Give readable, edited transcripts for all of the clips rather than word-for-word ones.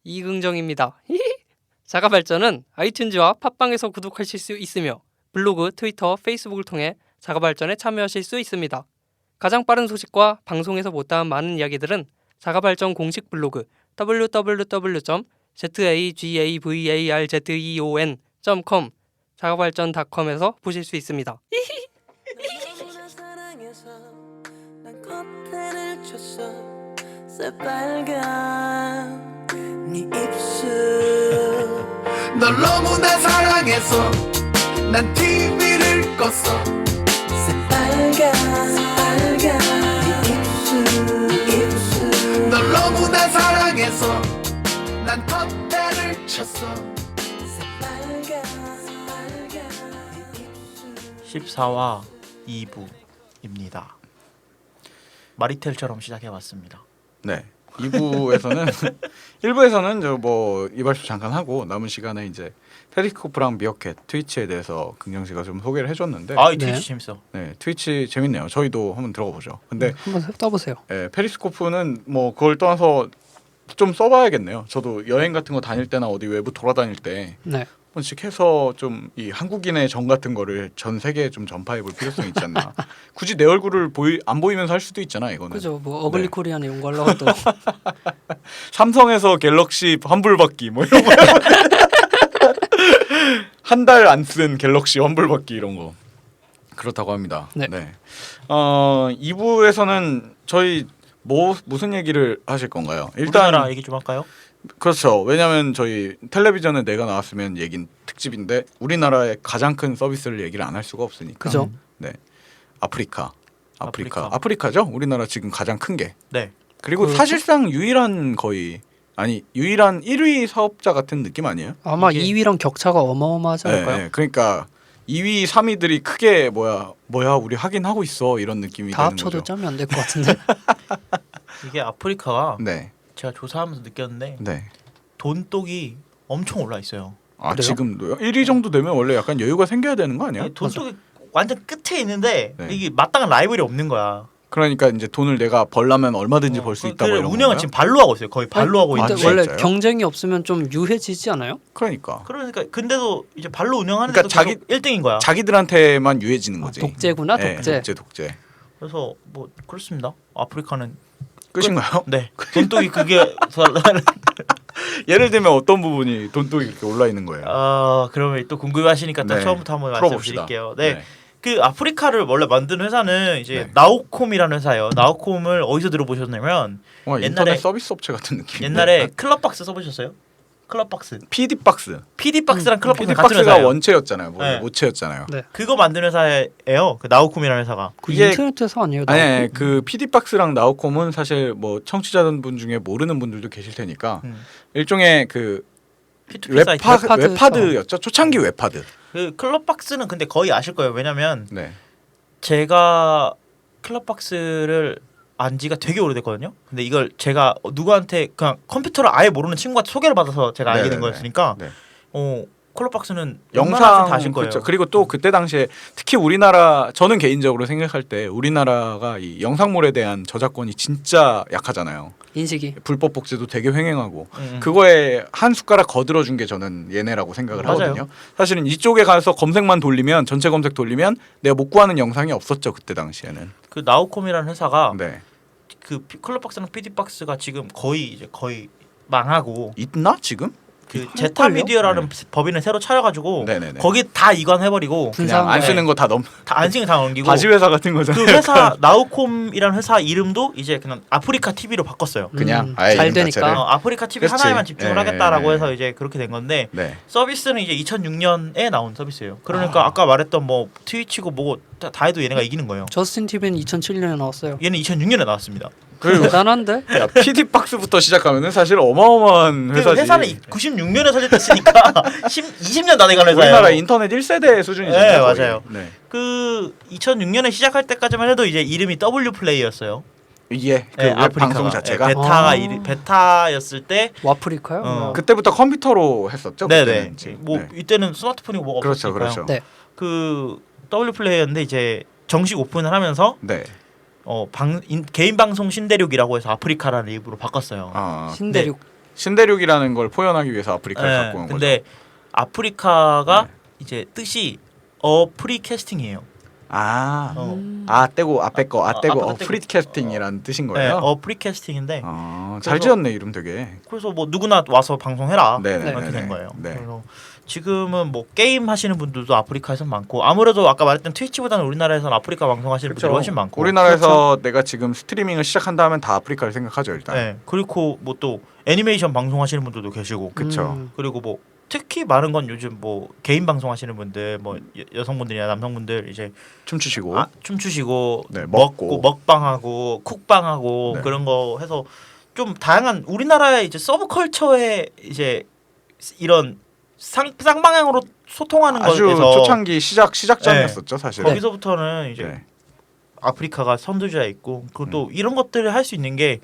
이긍정입니다. 자가발전은 아이튠즈와 팟빵에서 구독하실 수 있으며 블로그, 트위터, 페이스북을 통해 자가발전에 참여하실 수 있습니다. 가장 빠른 소식과 방송에서 못다한 많은 이야기들은 자가발전 공식 블로그 www.zagavalzeon.com 자가발전.com에서 보실 수 있습니다. 네 입술 널 너무나 사랑해서 난 TV를 껐어 새빨간 네 입술 널 너무나 사랑해서 난 텃대를 쳤어 새빨간 네 입술 14화 2부입니다. 마리텔처럼 시작해봤습니다. 네. 2부에서는 1부에서는 저 뭐 이발소 잠깐 하고 남은 시간에 이제 페리스코프랑 미어캣 트위치에 대해서 긍정 씨가 좀 소개를 해줬는데 아, 이 네. 트위치 재밌어. 네 트위치 재밌네요. 저희도 한번 들어가 보죠. 근데 한번 써보세요. 페리스코프는 뭐 그걸 떠나서 좀 써봐야겠네요. 저도 여행 같은 거 다닐 때나 어디 외부 돌아다닐 때 네. 번씩 해서 좀 이 한국인의 정 같은 거를 전 세계에 좀 전파해 볼 필요성이 있지 않나. 굳이 내 얼굴을 안 보이면서 할 수도 있잖아 이거는. 그죠. 뭐 어글리 네. 코리안에 온 걸로 또 삼성에서 갤럭시 환불받기 뭐 이런 거. 한 달 안 쓴 갤럭시 환불받기 이런 거. 그렇다고 합니다. 네. 2부에서는 저희 무슨 얘기를 하실 건가요? 우리나라 얘기 좀 할까요? 그렇죠. 왜냐하면 저희 텔레비전에 내가 나왔으면 얘긴 특집인데 우리나라의 가장 큰 서비스를 얘기를 안 할 수가 없으니까. 그죠. 네. 아프리카죠. 우리나라 지금 가장 큰 게. 네. 그리고 사실상 유일한 1위 사업자 같은 느낌 아니에요? 아마 이게- 2위랑 격차가 어마어마하지 않을까요? 네. 그러니까 2위, 3위들이 크게 뭐야 우리 하긴 하고 있어 이런 느낌이 다 되는 합쳐도 거죠. 짬이 안 될 것 같은데. 이게 아프리카가 네. 제가 조사하면서 느꼈는데 네. 돈독이 엄청 올라 있어요. 아 그래요? 지금도요? 1위 정도 되면 원래 약간 여유가 생겨야 되는 거 아니야? 아니, 돈독이 완전 끝에 있는데 네. 이게 마땅한 라이벌이 없는 거야. 그러니까 이제 돈을 내가 벌려면 얼마든지 벌 수 있다. 뭐 이런 운영은 건가요? 지금 발로 하고 있어요. 거의 발로 하고 근데 있는데. 원래 진짜요? 경쟁이 없으면 좀 유해지지 않아요? 그러니까 그러니까 근데도 이제 발로 운영하는데도 그러니까 계속 1등인 거야. 자기들한테만 유해지는 거지. 독재구나, 네, 독재. 독재. 그래서 뭐 그렇습니다. 아프리카는 끝인가요? 네 돈독이 그게 예를 들면 어떤 부분이 돈독이 이렇게 올라 있는 거예요? 그러면 또 궁금해하시니까 또 네. 처음부터 한번 풀어봅시다. 말씀드릴게요. 네. 그 아프리카를 원래 만든 회사는 이제 네. 나우콤이라는 회사예요. 나우콤을 어디서 들어보셨냐면 와, 옛날에- 인터넷 서비스 업체 같은 느낌. 옛날에 클럽박스 써보셨어요? 클럽박스. PD박스. PD박스랑 클럽박스 같은 PD박스가 회사예요. 원체였잖아요. 뭐 네. 모체였잖아요. 네. 그거 만든 회사예요. 그 나우콤이라는 회사가. 그 이게- 인터넷 회사 아니에요? 아니, 그 PD박스랑 나우콤은 사실 뭐 청취자분 중에 모르는 분들도 계실 테니까 일종의 그 P2P 사이트. 웹하드였죠. 초창기 웹하드. 그 클럽박스는 근데 거의 아실 거예요. 왜냐면 네. 제가 클럽박스를 안 지가 되게 오래됐거든요. 근데 이걸 제가 누구한테 그냥 컴퓨터를 아예 모르는 친구한테 소개를 받아서 제가 알게 된 네네네. 거였으니까 네. 클럽박스는 영상 다 아실 거예요. 그렇죠. 그리고 또 그때 당시에 특히 우리나라 저는 개인적으로 생각할 때 우리나라가 이 영상물에 대한 저작권이 진짜 약하잖아요. 인식이. 불법 복제도 되게 횡행하고 음. 그거에 한 숟가락 거들어 준 게 저는 얘네라고 생각을 맞아요. 하거든요. 사실은 이쪽에 가서 검색만 돌리면 전체 검색 돌리면 내가 못 구하는 영상이 없었죠 그때 당시에는. 그 나우콤이라는 회사가 네. 클럽박스랑 PD박스가 지금 거의 망하고 있나 지금? 그 할걸요? 제타미디어라는 법인을 새로 차려가지고 네네네. 거기 다 이관해버리고 그냥 안 네. 쓰는 거 다 넘. 다 안싱을 다 넘기고 바지 회사 같은 거잖아요. 그 회사 나우콤이라는 회사 이름도 이제 그냥 아프리카 TV로 바꿨어요. 그냥 음, 아예 잘 이름 되니까. 자체를. 아프리카 TV 그렇지. 하나에만 집중을 예, 하겠다라고 예, 해서 이제 그렇게 된 건데 네. 서비스는 이제 2006년에 나온 서비스예요. 그러니까 아까 말했던 뭐 트위치고 뭐고 다 해도 얘네가 이기는 거예요. 저스틴 TV는 2007년에 나왔어요. 얘는 2006년에 나왔습니다. 대단한데? 야, PD 박스부터 시작하면은 사실 어마어마한 그 회사지. 회사는 96년에 설립됐으니까 20년 다 돼간 회사예요. 우리나라 인터넷 1세대 수준이잖아요. 네, 거의. 맞아요. 네. 그 2006년에 시작할 때까지만 해도 이제 이름이 W 플레이였어요. 이게 그 네, 웹 아프리카가. 방송 자체가 네, 베타가 아. 베타였을 때 와프리카요? 어. 그때부터 컴퓨터로 했었죠. 네네. 그때는 이제. 뭐 네. 이때는 스마트폰이고 뭐가 그렇죠, 없었으니까요. 그렇죠. 네. 그 W 플레이였는데 이제 정식 오픈을 하면서 네. 개인 방송 신대륙이라고 해서 아프리카라는 이름으로 바꿨어요. 아, 신대륙. 신대륙이라는 걸 표현하기 위해서 아프리카를 네, 갖고 온 근데 거죠. 아프리카가 네. 이제 뜻이 어프리캐스팅이에요. 떼고 앞에 거 떼고 앞에다 떼고. 프리캐스팅이라는 뜻인 네, 거예요. 어프리캐스팅인데 잘 그래서- 지었네 이름 되게. 그래서 뭐 누구나 와서 방송해라 네네네네. 이렇게 된 거예요. 네. 그래서 지금은 뭐 게임 하시는 분들도 아프리카에서 많고 아무래도 아까 말했던 트위치보다는 우리나라에서는 아프리카 방송하시는 분들이 훨씬 많고 우리나라에서 내가 지금 스트리밍을 시작한다 하면 다 아프리카를 생각하죠 일단. 네, 그리고 뭐 또 애니메이션 방송하시는 분들도 계시고 그쵸. 그리고 뭐 특히 많은 건 요즘 뭐 개인 방송하시는 분들 뭐 여성분들이나 남성분들 이제 춤추시고. 춤추시고 네, 먹고 먹방하고 쿡방하고 네. 그런 거 해서 좀 다양한 우리나라의 이제 서브컬처에 이제 이런 쌍방향으로 소통하는 아주 것에서 초창기 시작점이었었죠 사실. 거기서부터는 이제 네. 아프리카가 선두주자에 있고 그리고 또 이런 것들을 할 수 있는 게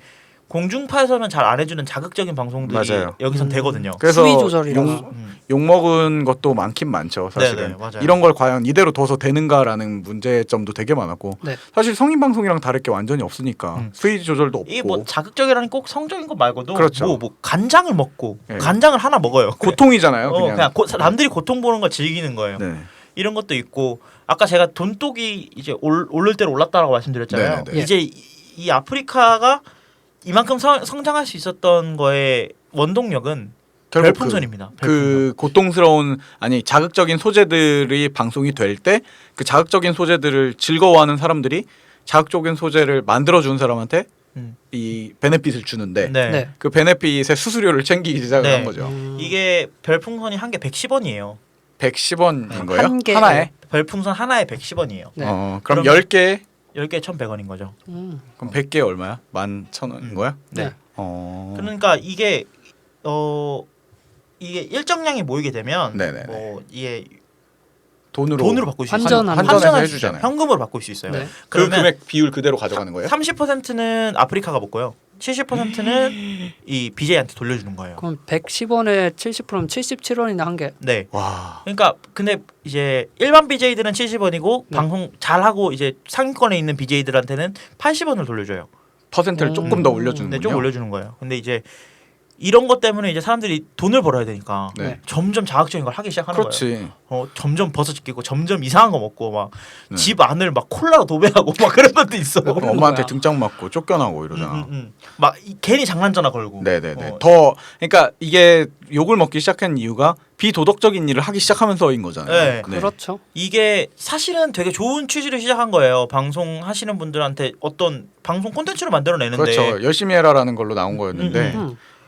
공중파에서는 잘 안 해주는 자극적인 방송들이 맞아요. 여기선 되거든요. 그래서 수위 조절이랑 욕 먹은 것도 많긴 많죠 사실은. 네네, 맞아요. 이런 걸 과연 이대로 둬서 되는가라는 문제점도 되게 많았고 네. 사실 성인 방송이랑 다를 게 완전히 없으니까 수위 조절도 없고 이게 뭐 자극적이라는 꼭 성적인 것 말고도 그렇죠. 뭐 간장을 먹고 네. 간장을 하나 먹어요. 고통이잖아요 그냥. 남들이 고통 보는 걸 즐기는 거예요. 네. 이런 것도 있고 아까 제가 돈독이 이제 오를 대로 올랐다라고 말씀드렸잖아요. 네네네. 이제 이 아프리카가 이만큼 성장할 수 있었던 거의 원동력은 결국 별풍선입니다. 그 고통스러운 아니 자극적인 소재들이 방송이 될 때 그 자극적인 소재들을 즐거워하는 사람들이 자극적인 소재를 만들어준 사람한테 이 베네핏을 주는데 네. 네. 그 베네핏의 수수료를 챙기기 시작을 네. 한 거죠. 이게 별풍선이 한 개 110원이에요. 110원인 거예요? 한 개. 하나에? 별풍선 하나에 110원이에요. 네. 그럼 그러면- 10개 10개에 1,100원인 거죠. 그럼 100개 얼마야? 11,000원인 거야? 네. 그러니까 이게 이게 일정량이 모이게 되면 네네네. 뭐 이게 돈으로 바꿀 수 환전하는 있어요. 환전해서 환전할 수 해주잖아요. 있어요. 현금으로 바꿀 수 있어요. 네. 그 그러면 금액 비율 그대로 가져가는 거예요? 30%는 아프리카가 먹고요. 70%는 이 BJ한테 돌려주는 거예요. 그럼 110원에 70%면 77원이나 한 개. 네. 와. 그러니까 근데 이제 일반 BJ들은 70원이고 네. 방송 잘하고 이제 상위권에 있는 BJ들한테는 80원을 돌려줘요. 퍼센트를 조금 더 올려주는군요. 네, 좀 올려주는 거예요. 근데 이제 이런 것 때문에 이제 사람들이 돈을 벌어야 되니까 네. 점점 자극적인 걸 하기 시작하는 거예요. 그렇지. 점점 버섯 끼고 점점 이상한 거 먹고 막 네. 집 안을 막 콜라로 도배하고 막 그런 것도 있어. 왜 그러는 엄마한테 거야? 등짝 맞고 쫓겨나고 이러잖아. 막 괜히 장난전화 걸고. 네네네. 더 그러니까 이게 욕을 먹기 시작한 이유가 비도덕적인 일을 하기 시작하면서인 거잖아요. 네. 그렇죠. 이게 사실은 되게 좋은 취지로 시작한 거예요. 방송 하시는 분들한테 어떤 방송 콘텐츠를 만들어내는데. 그렇죠. 열심히 해라라는 걸로 나온 거였는데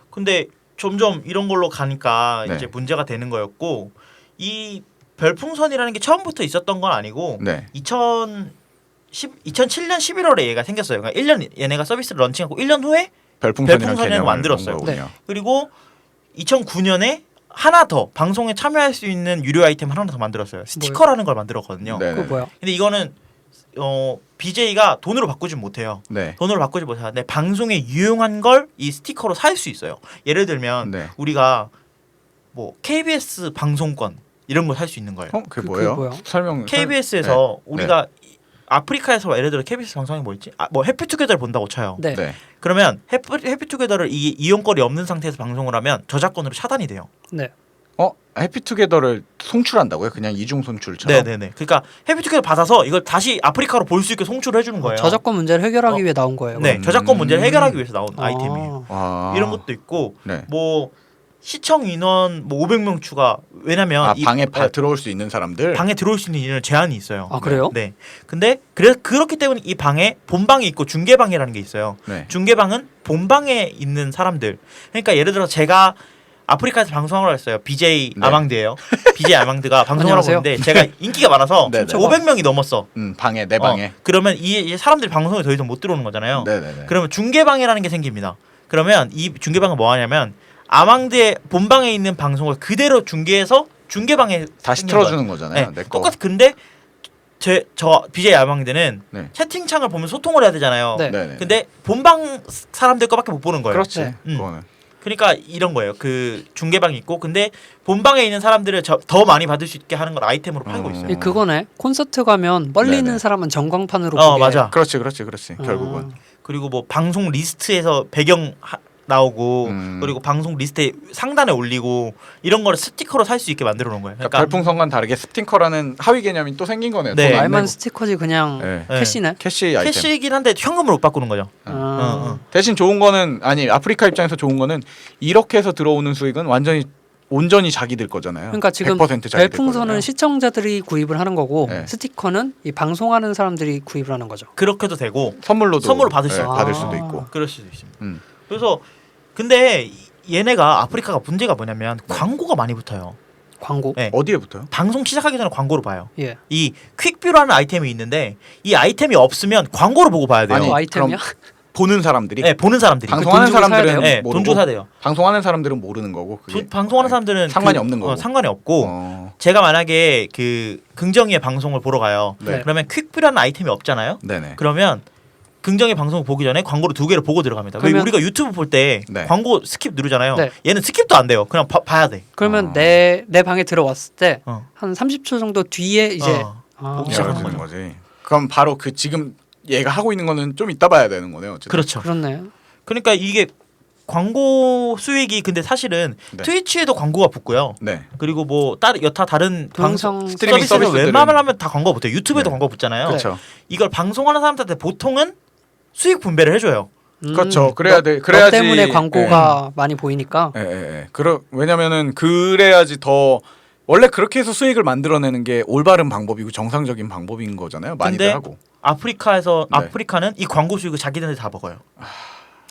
근데 점점 이런 걸로 가니까 네. 이제 문제가 되는 거였고 이 별풍선이라는 게 처음부터 있었던 건 아니고 네. 2007년 11월에 얘가 생겼어요. 그러니까 1년 얘네가 서비스를 런칭하고 1년 후에 별풍선이라는 별풍선이라는 개념을 거 만들었어요. 본 거군요. 그리고 2009년에 하나 더 방송에 참여할 수 있는 유료 아이템 하나 더 만들었어요. 스티커라는 걸 만들었거든요. 네. 그거 뭐야? 근데 이거는 BJ가 돈으로 바꾸지 못해요. 네. 돈으로 바꾸지 못하는데 방송에 유용한 걸 이 스티커로 살 수 있어요. 예를 들면 네. 우리가 뭐 KBS 방송권 이런 걸 살 수 있는 거예요. 그게 그게 뭐예요? 뭐야? 설명. KBS에서 네. 우리가 아프리카에서 예를 들어 KBS 방송이 뭐 있지? 뭐 해피투게더를 본다고 쳐요. 네. 네. 그러면 해피투게더를 이용권이 없는 상태에서 방송을 하면 저작권으로 차단이 돼요. 네. 해피투게더를 송출한다고요? 그냥 이중 송출처럼. 네네네. 그러니까 해피투게더 받아서 이걸 다시 아프리카로 볼 수 있게 송출을 해주는 거예요. 저작권 문제를 해결하기 위해 나온 거예요. 네, 그럼? 저작권 문제를 해결하기 위해서 나온 아이템이에요. 와. 이런 것도 있고 네. 뭐 시청 인원 뭐 500명 추가. 왜냐면 이 방에 들어올 수 있는 사람들. 방에 들어올 수 있는 인원 제한이 있어요. 아 그래요? 네. 근데 그렇기 때문에 이 방에 본방이 있고 중계방이라는 게 있어요. 네. 중계방은 본방에 있는 사람들. 그러니까 예를 들어 제가 아프리카에서 방송을 했어요. BJ 네. 아망드예요. BJ 아망드가 방송을 하고 안녕하세요. 있는데 제가 인기가 많아서 네, 네. 500명이 넘었어. 방에 내 방에. 그러면 이 사람들이 방송에 더 이상 못 들어오는 거잖아요. 네네네. 그러면 중계방이라는 게 생깁니다. 그러면 이 중계방은 뭐 하냐면 아망드의 본방에 있는 방송을 그대로 중계해서 중계방에 다시 생긴 거예요. 틀어주는 거잖아요. 네, 내 거. 똑같이. 근데 저 BJ 아망드는 네. 채팅창을 보면 소통을 해야 되잖아요. 네. 네네. 근데 본방 사람들 거밖에 못 보는 거예요. 그렇지. 네. 그거는. 그러니까 이런 거예요. 그 중계방이 있고 근데 본방에 있는 사람들을 더 많이 받을 수 있게 하는 걸 아이템으로 팔고 있어요. 이 그거네. 콘서트 가면 멀리 네네. 있는 사람은 전광판으로 보게. 맞아. 그렇지. 결국은. 그리고 뭐 방송 리스트에서 배경 나오고 그리고 방송 리스트에 상단에 올리고 이런 거를 스티커로 살 수 있게 만들어 놓은 거예요. 그러니까 별풍선과는 다르게 스티커라는 하위 개념이 또 생긴 거네요. 네. 돈 안 말만 내고. 스티커지 그냥 네. 캐시네. 캐시 아이템. 캐시이긴 한데 현금으로 못 바꾸는 거죠. 아. 대신 좋은 거는 아니 아프리카 입장에서 좋은 거는 이렇게 해서 들어오는 수익은 온전히 자기들 거잖아요. 그러니까 지금 100% 자기들 별풍선은 거잖아요. 시청자들이 구입을 하는 거고 네. 스티커는 이 방송하는 사람들이 구입을 하는 거죠. 그렇게도 되고 선물로 받을 수 있고. 받을 아. 수도 있고. 그럴 수도 있습니다. 음. 그래서 근데 얘네가 아프리카가 문제가 뭐냐면 광고가 많이 붙어요. 광고. 네. 어디에 붙어요? 방송 시작하기 전에 광고를 봐요. 예. 이 퀵뷰라는 아이템이 있는데 이 아이템이 없으면 광고를 보고 봐야 돼요. 아니, 어, 아이템이야? 보는 사람들이 네, 보는 사람들이. 방송하는 돈 주고 사야 사람들은 돼요? 네, 돈 주고 사야 돼요. 방송하는 사람들은 모르는 거고 그게 방송하는 사람들은 상관이 없는 거고. 상관이 없고 어, 제가 만약에 그 긍정이의 방송을 보러 가요. 네. 그러면 퀵뷰라는 아이템이 없잖아요. 네네. 그러면 긍정의 방송을 보기 전에 광고를 2개를 보고 들어갑니다. 왜 그러면- 우리가 유튜브 볼 때 네. 광고 스킵 누르잖아요. 네. 얘는 스킵도 안 돼요. 그냥 봐야 돼. 그러면 아. 내 방에 들어왔을 때 어. 한 30초 정도 뒤에 이제 어. 아, 보기 시작하는 열어주는 거죠. 거지. 그럼 바로 그 지금 얘가 하고 있는 거는 좀 이따 봐야 되는 거네요. 어쨌든. 그렇죠. 그렇네요. 그러니까 이게 광고 수익이 근데 사실은 네. 트위치에도 광고가 붙고요. 네. 그리고 뭐 여타 다른 동영상 스트리밍 서비스는 서비스들은- 웬만하면 다 광고 붙어요. 유튜브에도 네. 광고 붙잖아요. 그렇죠. 이걸 방송하는 사람들한테 보통은 수익 분배를 해줘요. 그렇죠. 그래야 돼. 너 그래야지. 때문에 광고가 많이 보이니까. 예, 예, 예. 왜냐면은 그래야지 더 원래 그렇게 해서 수익을 만들어내는 게 올바른 방법이고 정상적인 방법인 거잖아요. 많이들 근데 하고. 아프리카에서 네. 아프리카는 이 광고 수익을 자기네들 다 먹어요.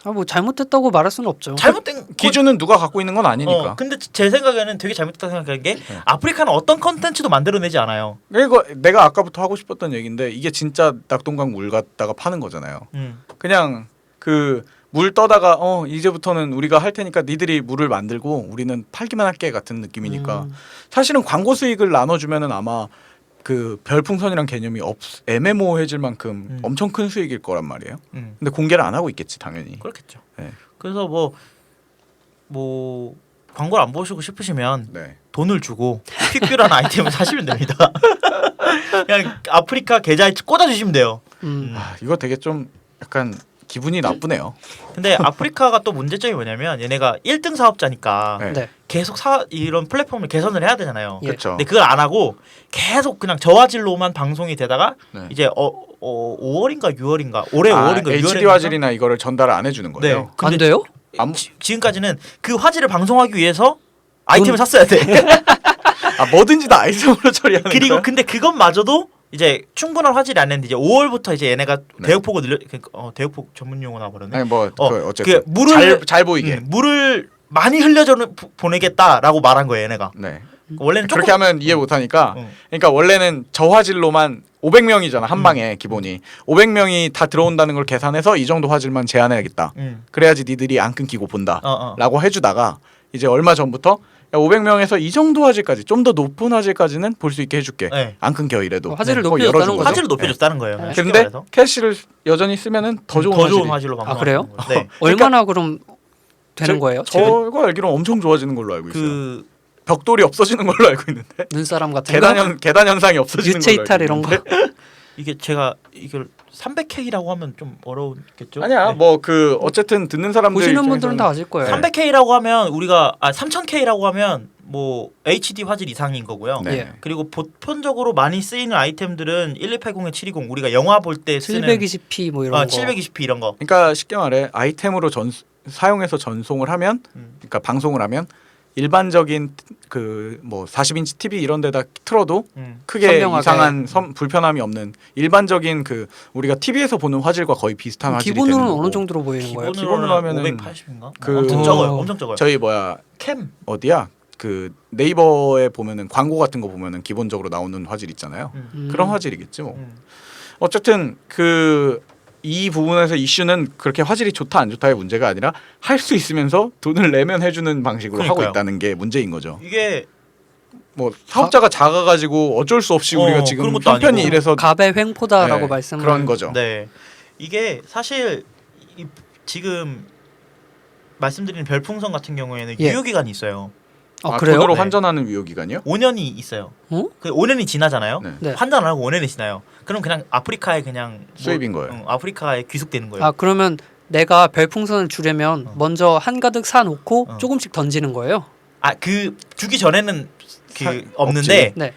아, 뭐 잘못됐다고 말할 수는 없죠. 잘못된 기준은 누가 갖고 있는 건 아니니까. 근데 제 생각에는 되게 잘못됐다고 생각하는 게 아프리카는 어떤 컨텐츠도 만들어내지 않아요. 이거 내가 아까부터 하고 싶었던 얘기인데 이게 진짜 낙동강 물 갖다가 파는 거잖아요. 그냥 그 물 떠다가 이제부터는 우리가 할 테니까 니들이 물을 만들고 우리는 팔기만 할게 같은 느낌이니까 사실은 광고 수익을 나눠주면은 아마 그 별풍선이란 개념이 애매모호해질 만큼 엄청 큰 수익일 거란 말이에요. 근데 공개를 안 하고 있겠지 당연히. 그렇겠죠. 네. 그래서 뭐 광고를 안 보시고 싶으시면 네. 돈을 주고 퀵뷰라는 아이템을 사시면 됩니다. 그냥 아프리카 계좌에 꽂아주시면 돼요. 아, 이거 되게 좀 약간 기분이 나쁘네요. 근데 아프리카가 또 문제점이 뭐냐면 얘네가 1등 사업자니까 네. 네. 계속 이런 플랫폼을 개선을 해야 되잖아요. 예. 그렇죠. 근데 그걸 안 하고 계속 그냥 저화질로만 방송이 되다가 네. 이제 5월인가 6월인가 올해 5월인가 6월인가 HD 화질이나 이거를 전달 안 해주는 네. 거예요. 안 돼요? 지금까지는 그 화질을 방송하기 위해서 아이템을 샀어야 돼. 아 뭐든지 다 아이템으로 처리하는 그리고 거예요? 근데 그것마저도 이제 충분한 화질이 안 됐는데 이제 5월부터 이제 얘네가 네. 대역폭을 늘려 대역폭 전문 용어 나버렸네. 아니 뭐 그 어쨌든 그 물을 잘 보이게. 물을 많이 흘려줘 보내겠다라고 말한 거예요, 얘네가. 네. 원래는 그렇게 조금 하면 이해 못하니까. 응. 그러니까 원래는 저화질로만 500명이잖아 한 방에 기본이 500명이 다 들어온다는 걸 계산해서 이 정도 화질만 제한해야겠다. 그래야지 니들이 안 끊기고 본다라고 해주다가 이제 얼마 전부터 야, 500명에서 이 정도 화질까지 좀 더 높은 화질까지는 볼 수 있게 해줄게. 네. 안 끊겨 이래도. 화질을 그거 높여줬다는 열어준 거죠? 화질을 높여줬다는 거예요. 네. 쉽게 근데 말해서. 캐시를 여전히 쓰면은 더 좋은 화질이. 화질로 방송. 아, 그래요? 네. 얼마나 그럼 되는 거예요? 저거 알기로 엄청 좋아지는 걸로 알고 있어요. 그 벽돌이 없어지는 걸로 알고 있는데 눈사람 같은 거? 계단 현상이 없어지는 유체 걸로 이탈 알고 이런 거? 있는데. 이게 제가 이걸 300K라고 하면 좀 어려웠겠죠? 아니야 네. 뭐 그 어쨌든 듣는 사람들 보시는 분들은 다 입장에서는 아실 거예요. 300K라고 하면 우리가 3000K라고 하면 뭐 HD 화질 이상인 거고요. 네. 예. 그리고 보편적으로 많이 쓰이는 아이템들은 1280에 720 우리가 영화 볼 때 쓰는 720p 뭐 이런 거. 720p 이런 거. 그러니까 쉽게 말해 아이템으로 사용해서 전송을 하면 그러니까 방송을 하면 일반적인 그 뭐 40인치 TV 이런 데다 틀어도 크게 선명하게. 이상한 불편함이 없는 일반적인 그 우리가 TV에서 보는 화질과 거의 비슷한 화질이 되는 기본으로는 거고. 어느 정도로 보이는 거예요? 기본으로 하면은 580인가? 그- 엄청 적어요. 엄청 적어요. 저희 뭐야 캠. 어디야 그 네이버에 보면은 광고 같은 거 보면은 기본적으로 나오는 화질 있잖아요. 그런 화질이겠지 뭐. 어쨌든 그 이 부분에서 이슈는 그렇게 화질이 좋다 안 좋다의 문제가 아니라 할 수 있으면서 돈을 내면 해주는 방식으로 하고 그러니까요. 있다는 게 문제인 거죠. 이게 뭐 사업자가 작아가지고 어쩔 수 없이 우리가 지금 그런 것도 편편히 아니고. 이래서 갑의 횡포다라고 네, 말씀을 그런 거죠. 네. 이게 사실 지금 말씀드린 별풍선 같은 경우에는 예. 유효 기간이 있어요. 아, 그래요? 돈으로 네. 환전하는 유효 기간이요? 5년이 있어요. 어? 그 5년이 지나잖아요. 네. 네. 환전 안 하고 5년이 지나요. 그럼 그냥 아프리카에 그냥 수입인 거예요. 아프리카에 귀속되는 거예요. 아 그러면 내가 별풍선을 주려면 먼저 한가득 사놓고 어. 조금씩 던지는 거예요. 그 주기 전에는 살- 없는데 네.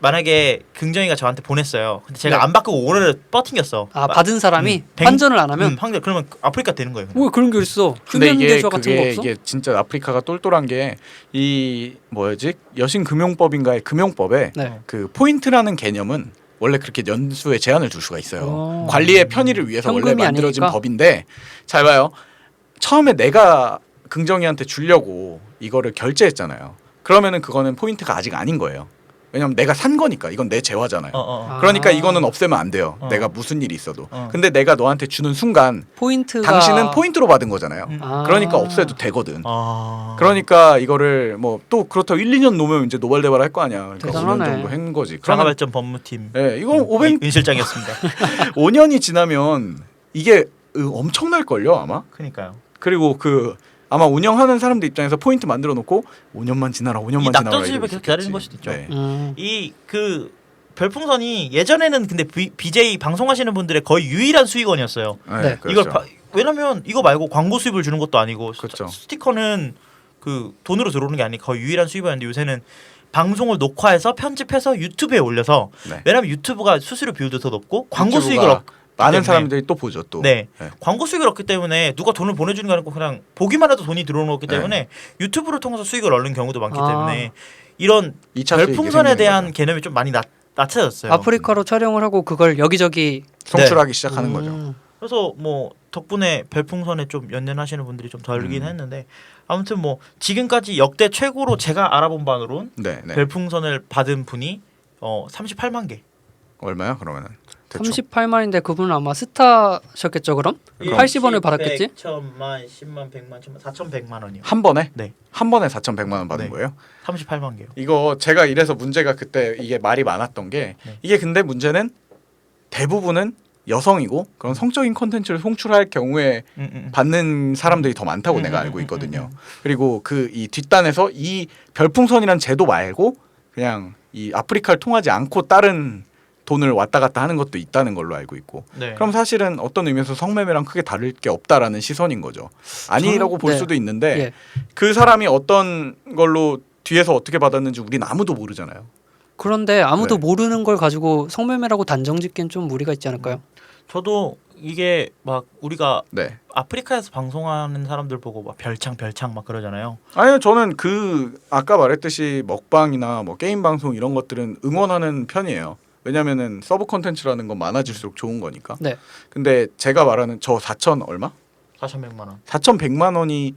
만약에 긍정이가 저한테 보냈어요. 근데 제가 네. 안 바꾸고 오래를 뻗팅겼어. 받은 사람이 백- 환전을 안 하면 황제 그러면 아프리카 되는 거예요. 그냥. 뭐 그런 게 있어. 근데 이게 휴면대조 같은 거 그게 없어? 이게 진짜 아프리카가 똘똘한 게 이 뭐였지 여신금융법인가의 금융법에 네. 그 포인트라는 개념은 원래 그렇게 연수에 제한을 둘 수가 있어요. 오. 관리의 편의를 위해서 원래 현금이 만들어진 아니니까. 법인데 잘 봐요. 처음에 내가 긍정이한테 주려고 이거를 결제했잖아요. 그러면은 그거는 포인트가 아직 아닌 거예요. 왜냐면 내가 산 거니까 이건 내 재화잖아요. 아. 그러니까 이거는 없애면 안 돼요. 어. 내가 무슨 일이 있어도. 어. 근데 내가 너한테 주는 순간 포인트가 당신은 포인트로 받은 거잖아요. 아. 그러니까 없애도 되거든. 아. 그러니까 이거를 뭐 또 그렇다고 1, 2년 놓으면 이제 노발대발 할 거 아니야. 그러니까 대단하네. 5년 정도 한 거지. 그러면 자가발전 법무팀. 예, 이건 500 은 실장이었습니다. 5년이 지나면 이게 엄청날 걸요, 아마. 그러니까요. 그리고 그 아마 운영하는 사람들 입장에서 포인트 만들어 놓고 5년만 지나라, 5년만 이 지나라. 낙천수집을 이러고 계속 기다리는 있겠지. 걸 수도 있죠. 네. 이 그 별풍선이 예전에는 근데 BJ 방송하시는 분들의 거의 유일한 수익원이었어요. 네. 그렇죠. 이걸 왜냐면 이거 말고 광고 수입을 주는 것도 아니고 그렇죠. 스티커는 그 돈으로 들어오는 게 아니고 거의 유일한 수입이었는데 요새는 방송을 녹화해서 편집해서 유튜브에 올려서 네. 왜냐면 유튜브가 수수료 비율도 더 높고 광고 유튜브가 수익을 얻기 많은 때문에. 사람들이 또 보죠, 또. 네. 네. 광고 수익을 얻기 때문에 누가 돈을 보내주는 게 아니고 그냥 보기만 해도 돈이 들어오는 거기 때문에 유튜브를 통해서 수익을 얻는 경우도 많기 아. 때문에 이런 2차 수익이 별풍선에 생기는 대한 거죠. 개념이 좀 많이 낮춰졌어요. 아프리카로 촬영을 하고 그걸 여기저기 송출하기 시작하는 거죠. 그래서 뭐 덕분에 별풍선에 좀 연연하시는 분들이 좀 덜긴 했는데 아무튼 뭐 지금까지 역대 최고로 제가 알아본 바로는 네, 네. 별풍선을 받은 분이 38만 개. 얼마야, 그러면은? 대충. 38만인데 그분은 아마 스타셨겠죠 그럼? 80원을 받았겠지? 1,000만, 10만, 100만, 1,000만, 4,100만 원이요. 한 번에? 네. 한 번에 4,100만 원 받은 네. 거예요? 38만 개요. 이거 제가 이래서 문제가 그때 이게 말이 많았던 게 네. 이게 근데 문제는 대부분은 여성이고 그런 성적인 콘텐츠를 송출할 경우에 받는 사람들이 더 많다고 내가 알고 있거든요. 그리고 그 이 뒷단에서 이 별풍선이란 제도 말고 그냥 이 아프리카를 통하지 않고 다른 돈을 왔다 갔다 하는 것도 있다는 걸로 알고 있고. 네. 그럼 사실은 어떤 의미에서 성매매랑 크게 다를 게 없다라는 시선인 거죠. 아니라고 볼 네. 수도 있는데 예. 그 사람이 어떤 걸로 뒤에서 어떻게 받았는지 우리는 아무도 모르잖아요. 그런데 아무도 네. 모르는 걸 가지고 성매매라고 단정짓기엔 좀 무리가 있지 않을까요? 저도 이게 막 우리가 네. 아프리카에서 방송하는 사람들 보고 막 별창 막 그러잖아요. 아니요, 저는 그 아까 말했듯이 먹방이나 뭐 게임 방송 이런 것들은 응원하는 편이에요. 왜냐면은 서브 콘텐츠라는 건 많아질수록 좋은 거니까. 네. 근데 제가 말하는 저 4천 얼마? 4,100만 원. 4,100만 원이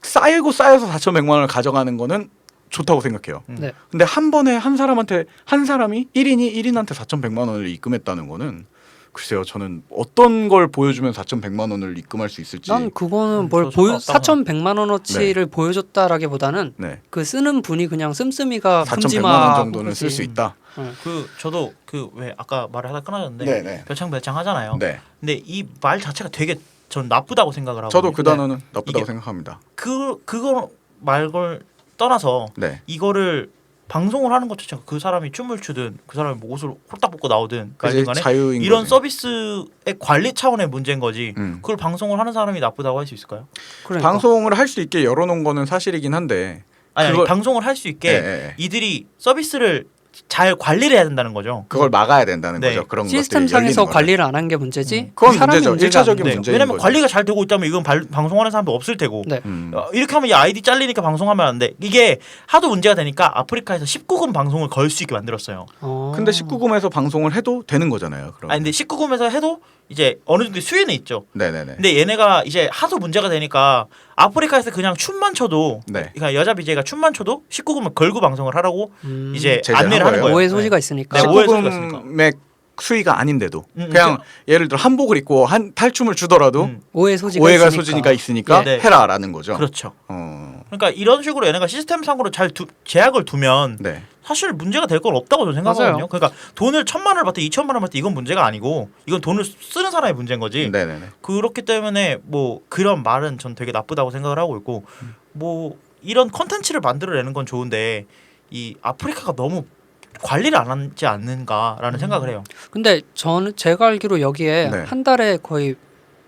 쌓이고 쌓여서 4,100만 원을 가져가는 거는 좋다고 생각해요. 네. 근데 한 번에 한 사람한테 한 사람이 1인한테 4,100만 원을 입금했다는 거는 글쎄요, 저는 어떤 걸 보여주면 4,100만 원을 입금할 수 있을지. 난 그거는 뭘 저 보여 상관없다고 4,100만 원어치를 보여줬다라기보다는 네. 그 쓰는 분이 그냥 씀씀이가 4,100만 원 큼지막 정도는 쓸 수 있다. 그 저도 그 왜 아까 말을 하다 끊어졌는데 네네. 별창 하잖아요. 네. 근데 이 말 자체가 되게 전 나쁘다고 생각을 하고. 저도 그 단어는 나쁘다고 이게- 생각합니다. 그거 말걸 떠나서 네. 이거를 방송을 하는 것 자체가 그 사람이 춤을 추든 그 사람이 뭐 옷을 홀딱 벗고 나오든 그게 말든 간에 자유인 이런 거지. 서비스의 관리 차원의 문제인 거지. 음. 그걸 방송을 하는 사람이 나쁘다고 할 수 있을까요? 그러니까. 방송을 할 수 있게 열어놓은 거는 사실이긴 한데. 아니, 그걸- 방송을 할 수 있게 예, 예, 예. 이들이 서비스를 잘 관리를 해야 된다는 거죠. 그걸 막아야 된다는 네. 거죠. 그런 시스템 것들이 열리는 상에서 거는. 관리를 안 한 게 문제지. 그건 그 사람이 문제죠. 문제가 일차적인 아니에요. 문제인 왜냐면 거죠. 관리가 잘 되고 있다면 이건 방송하는 사람도 없을 테고. 네. 이렇게 하면 이 아이디 잘리니까 방송하면 안 돼. 이게 하도 문제가 되니까 아프리카에서 19금 방송을 걸 수 있게 만들었어요. 근데 19금에서 방송을 해도 되는 거잖아요. 그럼. 아니 근데 19금에서 해도 이제 어느 정도 수위는 있죠. 네네네. 근데 얘네가 이제 하도 문제가 되니까 아프리카에서 그냥 춤만 춰도 네. 그러니까 여자 BJ가 춤만 춰도 19금을 걸고 방송을 하라고 이제 제재한 안내를 하는 거예요? 거예요. 오해 소지가 있으니까. 네, 오해 소지가 있으니까. 19금의 수위가 아닌데도 음, 그냥 예를 들어 한복을 입고 한 탈춤을 추더라도 음, 오해 소지가 오해가 있으니까. 소지가 있으니까 네. 해라라는 거죠. 그렇죠. 어. 그러니까 이런 식으로 얘네가 시스템상으로 잘 제약을 두면 네. 사실 문제가 될 건 없다고 저는 생각하거든요. 맞아요. 그러니까 돈을 1,000만 원을 받든 2,000만 원을 받든 이건 문제가 아니고 이건 돈을 쓰는 사람의 문제인 거지. 네네네. 그렇기 때문에 뭐 그런 말은 전 되게 나쁘다고 생각을 하고 있고 뭐 이런 컨텐츠를 만들어내는 건 좋은데 이 아프리카가 너무 관리를 안 하지 않는가라는 생각을 해요. 근데 저는 제가 알기로 여기에 네. 한 달에 거의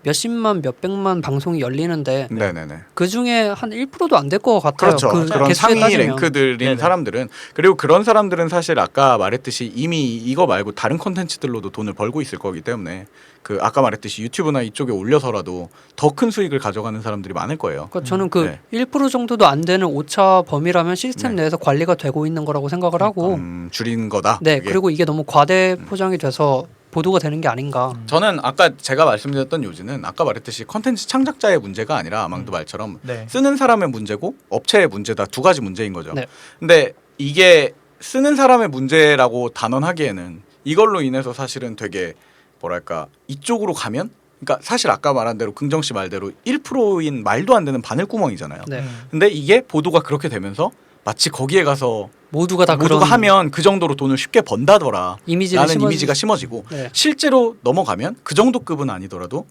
몇십만 몇백만 방송이 열리는데 네네네. 그 중에 한 1%도 안 될 것 같아요. 그렇죠. 그 그런 개수에 상위 따지면. 랭크들인 네네. 사람들은 그리고 그런 사람들은 사실 아까 말했듯이 이미 이거 말고 다른 콘텐츠들로도 돈을 벌고 있을 거기 때문에 그 아까 말했듯이 유튜브나 이쪽에 올려서라도 더 큰 수익을 가져가는 사람들이 많을 거예요. 그러니까 저는 그 네. 1% 정도도 안 되는 오차 범위라면 시스템 네. 내에서 관리가 되고 있는 거라고 생각을 하고 줄인 거다. 네 그게. 그리고 이게 너무 과대 포장이 돼서 보도가 되는 게 아닌가. 저는 아까 제가 말씀드렸던 요지는 아까 말했듯이 컨텐츠 창작자의 문제가 아니라 아망도 말처럼 네. 쓰는 사람의 문제고 업체의 문제다 두 가지 문제인 거죠. 네. 근데 이게 쓰는 사람의 문제라고 단언하기에는 이걸로 인해서 사실은 되게 뭐랄까 이쪽으로 가면 그러니까 사실 아까 말한 대로 긍정 씨 말대로 1%인 말도 안 되는 바늘구멍이잖아요. 네. 근데 이게 보도가 그렇게 되면서 마치 거기에 가서 모두가 다 모두가 그런 하면 그 정도로 돈을 쉽게 번다더라 이미지를 라는 심어주- 이미지가 심어지고 네. 실제로 넘어가면 그 정도 급은 아니더라도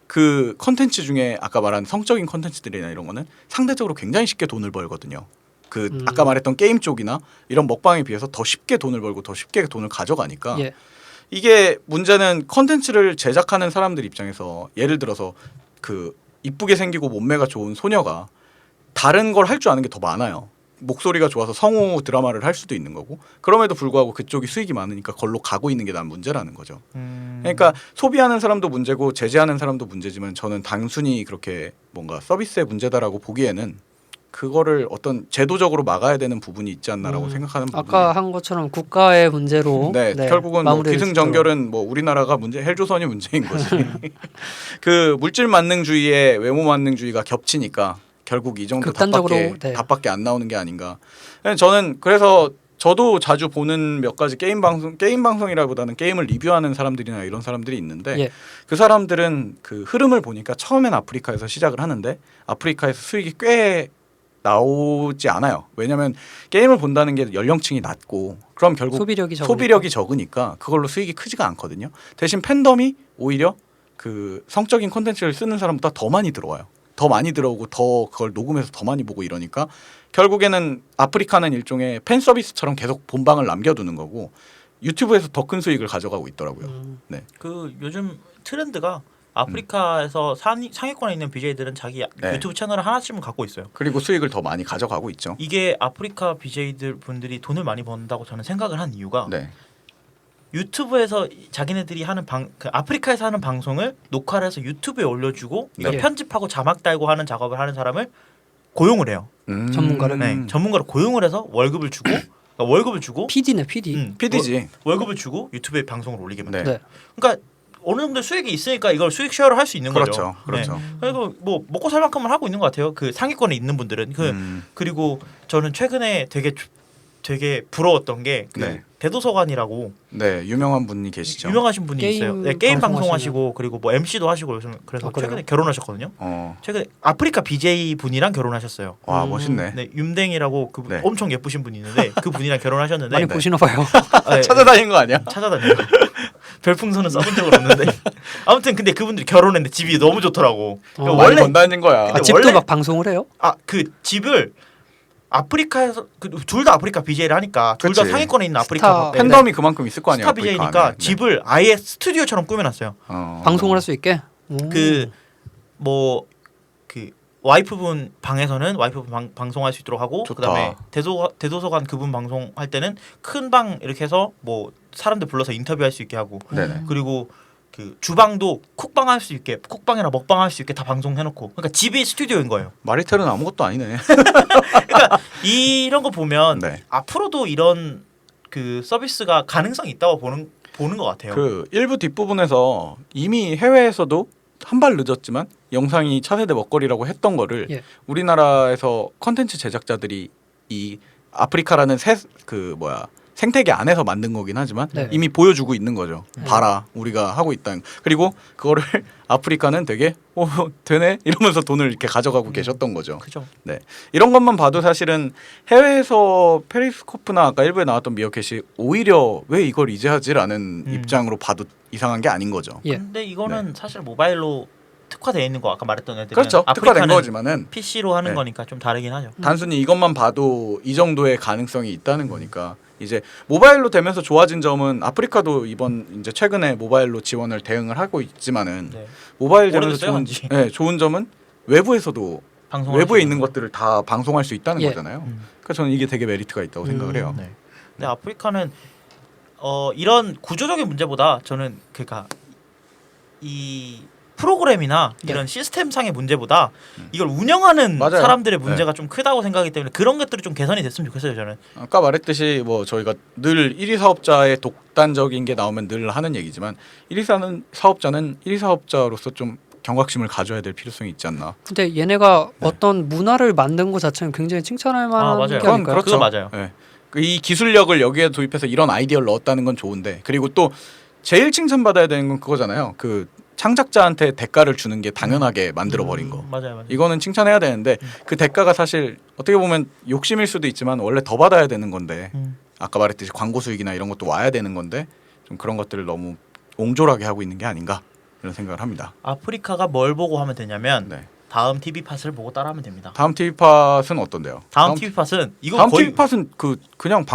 그 컨텐츠 중에 아까 말한 성적인 컨텐츠들이나 이런 거는 상대적으로 굉장히 쉽게 돈을 벌거든요. 그 아까 말했던 게임 쪽이나 이런 먹방에 비해서 더 쉽게 돈을 벌고 더 쉽게 돈을 가져가니까 예. 이게 문제는 컨텐츠를 제작하는 사람들 입장에서 예를 들어서 그 이쁘게 생기고 몸매가 좋은 소녀가 다른 걸 할 줄 아는 게 더 많아요. 목소리가 좋아서 성우 드라마를 할 수도 있는 거고 그럼에도 불구하고 그쪽이 수익이 많으니까 걸로 가고 있는 게 난 문제라는 거죠. 그러니까 소비하는 사람도 문제고 제재하는 사람도 문제지만 저는 단순히 그렇게 뭔가 서비스의 문제다라고 보기에는 그거를 어떤 제도적으로 막아야 되는 부분이 있지 않나라고 생각하는 부분이 아까 한 것처럼 국가의 문제로 네, 결국은 뭐 마무리될 수 있도록. 기승전결은 뭐 우리나라가 문제, 헬조선이 문제인 거지. 그 물질 만능주의에 외모 만능주의가 겹치니까 결국 이 정도 극단적으로, 네. 답밖에 안 나오는 게 아닌가. 저는 그래서 저도 자주 보는 몇 가지 게임 방송이라보다는 게임을 리뷰하는 사람들이나 이런 사람들이 있는데 예. 그 사람들은 그 흐름을 보니까 처음엔 아프리카에서 시작을 하는데 아프리카에서 수익이 꽤 나오지 않아요. 왜냐하면 게임을 본다는 게 연령층이 낮고 그럼 결국 소비력이 적으니까 그걸로 수익이 크지가 않거든요. 대신 팬덤이 오히려 그 성적인 콘텐츠를 쓰는 사람보다 더 많이 들어와요. 더 많이 들어오고 더 그걸 녹음해서 더 많이 보고 이러니까 결국에는 아프리카는 일종의 팬 서비스처럼 계속 본방을 남겨두는 거고 유튜브에서 더 큰 수익을 가져가고 있더라고요. 네. 그 요즘 트렌드가 아프리카에서 상위권에 있는 BJ들은 자기 네. 유튜브 채널을 하나씩은 갖고 있어요. 그리고 수익을 더 많이 가져가고 있죠. 이게 아프리카 BJ들 분들이 돈을 많이 번다고 저는 생각을 한 이유가 네. 유튜브에서 자기네들이 하는 그 아프리카에서 하는 방송을 녹화를 해서 유튜브에 올려주고 이걸 네. 편집하고 자막 달고 하는 작업을 하는 사람을 고용을 해요. 전문가를? 네, 전문가로 고용을 해서 월급을 주고 월급을 주고 PD네 PD. PD지. 월급을 주고 유튜브에 방송을 올리게 만들. 네. 네. 그러니까 어느 정도 수익이 있으니까 이걸 수익 쉐어를 할 수 있는 그렇죠. 거죠. 그렇죠. 네. 그리고 뭐 먹고 살 만큼은 하고 있는 것 같아요. 그 상위권에 있는 분들은 그리고 저는 최근에 되게 부러웠던 게 그 네. 대도서관이라고 네, 유명한 분이 계시죠. 유명하신 분이 게임 있어요. 네, 게임 방송하시는. 방송하시고 그리고 뭐 MC도 하시고 요즘 그래서 아, 그래요? 최근에 결혼하셨거든요. 최근에 아프리카 BJ 분이랑 결혼하셨어요. 와, 멋있네. 네, 윤댕이라고 그 네. 엄청 예쁘신 분이 있는데 그 분이랑 결혼하셨는데 많이 보시나 봐요. 네, 찾아다닌 거 아니야? 찾아다녀요. 별풍선은 써본 적은 없는데 아무튼 근데 그분들이 결혼했는데 집이 너무 좋더라고. 어. 많이 번다는 거야. 근데 집도 원래- 막 방송을 해요? 그 집을 아프리카에서 둘 다 아프리카 BJ를 하니까 둘 다 그치. 상위권에 있는 스타 아프리카 팬덤이 그만큼 있을 거 아니야. 스타 아프리카 BJ니까 안에. 네. 집을 아예 스튜디오처럼 꾸며놨어요. 방송을 할 수 있게. 그 뭐 그 와이프분 방에서는 와이프분 방송할 수 있도록 하고 좋다. 그다음에 대도서관 그분 방송할 때는 큰 방 이렇게 해서 뭐 사람들 불러서 인터뷰할 수 있게 하고 네네. 그리고 그 주방도 쿡방 할 수 있게 쿡방이나 먹방 할 수 있게 다 방송해놓고 그러니까 집이 스튜디오인 거예요. 마리텔은 아무것도 아니네. 그러니까 이런 거 보면 네. 앞으로도 이런 그 서비스가 가능성이 있다고 보는 것 같아요. 그 일부 뒷부분에서 이미 해외에서도 한 발 늦었지만 영상이 차세대 먹거리라고 했던 거를 예. 우리나라에서 컨텐츠 제작자들이 이 아프리카라는 생태계 안에서 만든 거긴 하지만 네. 이미 보여주고 있는 거죠. 봐라, 우리가 하고 있다는. 그리고 그거를 아프리카는 되게 되네 이러면서 돈을 이렇게 가져가고 계셨던 거죠. 그죠. 네, 이런 것만 봐도 사실은 해외에서 페리스코프나 아까 일부에 나왔던 미어캣이 오히려 왜 이걸 이제 하지라는 입장으로 봐도 이상한 게 아닌 거죠. 예. 근데 이거는 사실 모바일로 특화되어 있는 거 아까 말했던 애들은 그렇죠. 특화된 아프리카는 거지만은 PC로 하는 네. 거니까 좀 다르긴 하죠. 단순히 이것만 봐도 이 정도의 가능성이 있다는 거니까 이제 모바일로 되면서 좋아진 점은 아프리카도 이번 이제 최근에 모바일로 지원을 대응을 하고 있지만은 네. 모바일 되면서 오래됐어요, 좋은, 한지. 네, 좋은 점은 외부에서도 방송을 외부에 하시는 있는 거예요. 것들을 다 방송할 수 있다는 예. 거잖아요. 그래서 저는 이게 되게 메리트가 있다고 생각을 해요. 네. 근데 아프리카는 이런 구조적인 문제보다 저는 그러니까 이 프로그램이나 네. 이런 시스템상의 문제보다 이걸 운영하는 맞아요. 사람들의 문제가 좀 크다고 생각하기 때문에 그런 것들이 좀 개선이 됐으면 좋겠어요. 저는. 아까 말했듯이 뭐 저희가 늘 1위 사업자의 독단적인 게 나오면 늘 하는 얘기지만 1위 사업자는 1위 사업자로서 좀 경각심을 가져야 될 필요성이 있지 않나. 근데 얘네가 어떤 문화를 만든 것 자체는 굉장히 칭찬할 만한 맞아요. 게 그건 아닐까요? 그렇죠. 그거 맞아요. 네. 이 기술력을 여기에 도입해서 이런 아이디어를 넣었다는 건 좋은데 그리고 또 제일 칭찬받아야 되는 건 그거잖아요. 그 창작자한테 대가를 주는 게 당연하게 만들어 버린 거. 맞아요. 이거는 칭찬해야 되는데 그 대가가 사실 어떻게 보면 욕심일 수도 있지만 원래 더 받아야 되는 건데 아까 말했듯이 광고 수익이나 이런 것도 와야 되는 건데 좀 그런 것들을 너무 옹졸하게 하고 있는 게 아닌가 이런 생각을 합니다. 아프리카가 뭘 보고 하면 되냐면 네. 다음 TV 팟을 보고 따라하면 됩니다. 다음 TV 팟은 어떤데요? 다음 TV 팟은 이거 다음 거의 TV 팟은 그냥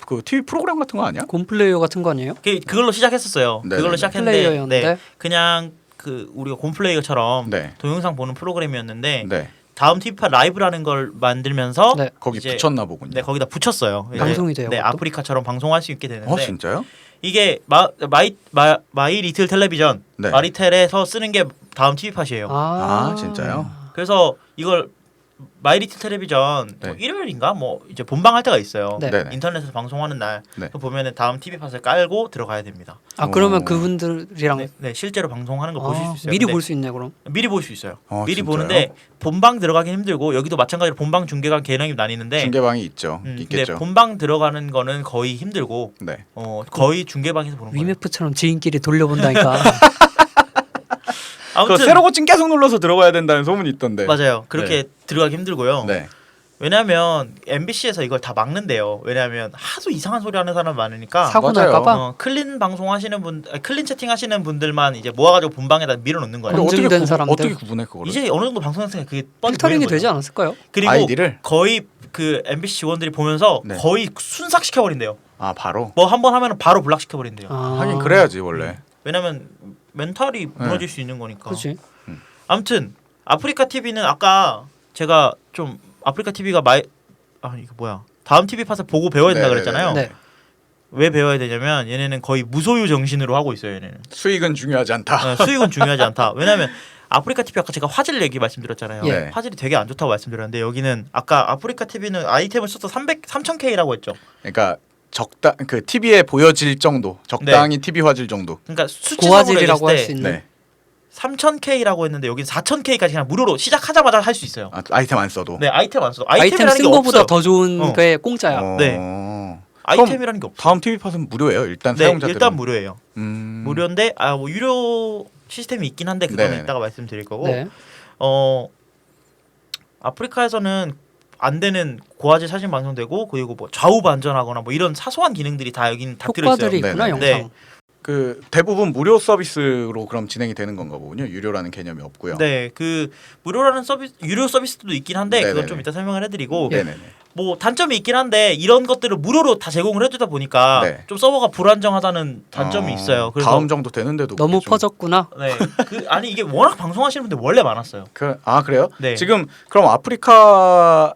그 TV 프로그램 같은 거 아니야? 곰플레이어 같은 거 아니에요? 그걸로 시작했었어요. 네네네. 그걸로 시작했는데 플레이어였는데? 그냥 그 우리가 곰플레이어처럼 네. 동영상 보는 프로그램이었는데 네. 다음 TV파 라이브라는 걸 만들면서 네. 거기 이제- 붙였나 보군요. 네, 거기다 붙였어요. 이제 방송이 돼요, 네, 그것도? 아프리카처럼 방송할 수 있게 되는데 진짜요? 이게 마이 리틀 텔레비전 네. 마리텔에서 쓰는 게 다음 TV팟이에요. 아, 진짜요? 그래서 이걸 마이 리틀 텔레비전 뭐 네. 일요일인가 뭐 이제 본방할 때가 있어요. 네. 네네. 인터넷에서 방송하는 날 네. 그 보면은 다음 TV팟을 깔고 들어가야 됩니다. 아 그러면 오. 그분들이랑 네, 실제로 방송하는 거 보실 수 있어요. 미리 근데 볼 수 있네 그럼. 미리 볼 수 있어요. 미리 진짜요? 보는데 본방 들어가긴 힘들고 여기도 마찬가지로 본방 중계가 개념이 나뉘는데 중계방이 있죠. 근데 있겠죠. 본방 들어가는 거는 거의 힘들고 네. 거의 중계방에서 보는 거예요. 위메프처럼 지인끼리 돌려본다니까. 그 아무튼 새로 고침 계속 눌러서 들어가야 된다는 소문이 있던데. 맞아요. 그렇게 들어가기 힘들고요. 네. 왜냐하면 MBC에서 이걸 다 막는데요. 왜냐하면 하도 이상한 소리 하는 사람 많으니까 사고 맞아요. 날까봐. 클린 방송 하시는 클린 채팅 하시는 분들만 이제 모아가지고 본방에다 밀어놓는 거예요. 근데 검증된 사람들. 어떻게 구분해 그거를? 이제 어느 정도 방송했으니까 그게 뻔히 필터링이 보이는 거죠. 되지 않았을까요? 그리고 아이디를? 거의 그 MBC 직원들이 보면서 네. 거의 순삭 시켜버린대요. 아 바로. 뭐 한 번 하면은 바로 블락 시켜버린대요. 하긴 그래야지 원래. 왜냐면 멘탈이 무너질 수 있는 거니까. 그렇지. 아무튼 아프리카 TV는 아까 제가 좀 아프리카 TV가 이거 뭐야? 다음 TV 팟을 보고 배워야 된다 네네네. 그랬잖아요. 네. 왜 배워야 되냐면 얘네는 거의 무소유 정신으로 하고 있어요. 얘네는 수익은 중요하지 않다. 수익은 중요하지 않다. 왜냐하면 아프리카 TV 아까 제가 화질 얘기 말씀드렸잖아요. 예. 화질이 되게 안 좋다고 말씀드렸는데 여기는 아까 아프리카 TV는 아이템을 써서 3000K라고 했죠. 그러니까 그 TV에 보여질 정도, 적당히 TV 화질 정도. 그러니까 수치상으로 고화질이라고 할 했을 수 때 있는. 네. 3000K라고 했는데 여기는 4000K까지 그냥 무료로 시작하자마자 할 수 있어요. 아이템 안 써도. 네, 아이템 안 써도 아이템 아이템이라는 쓴 게 거보다 없어요. 더 좋은 어. 게 공짜야. 네. 그럼 아이템이라는 게 없어요. 다음 TV 팟은 무료예요. 일단 네, 사용자들은. 일단 무료예요. 음. 무료인데 뭐 유료 시스템이 있긴 한데 그거는 네네네. 이따가 말씀드릴 거고 네. 아프리카에서는 안 되는 고화질 사진 방송되고 그리고 뭐 좌우 반전하거나 뭐 이런 사소한 기능들이 다 여기는 다 들어있어요. 효과들이 있구나 네네. 영상. 그 대부분 무료 서비스로 그럼 진행이 되는 건가 보군요. 유료라는 개념이 없고요. 네, 그 무료라는 서비스, 유료 서비스도 있긴 한데 네네네. 그건 좀 이따 설명을 해드리고 네네네. 뭐 단점이 있긴 한데 이런 것들을 무료로 다 제공을 해주다 보니까 네. 좀 서버가 불안정하다는 단점이 있어요. 그래서 다음 정도 되는데도 너무 그게 좀- 퍼졌구나. 네, 아니 이게 워낙 방송하시는 분들 원래 많았어요. 그래요? 네. 지금 그럼 아프리카를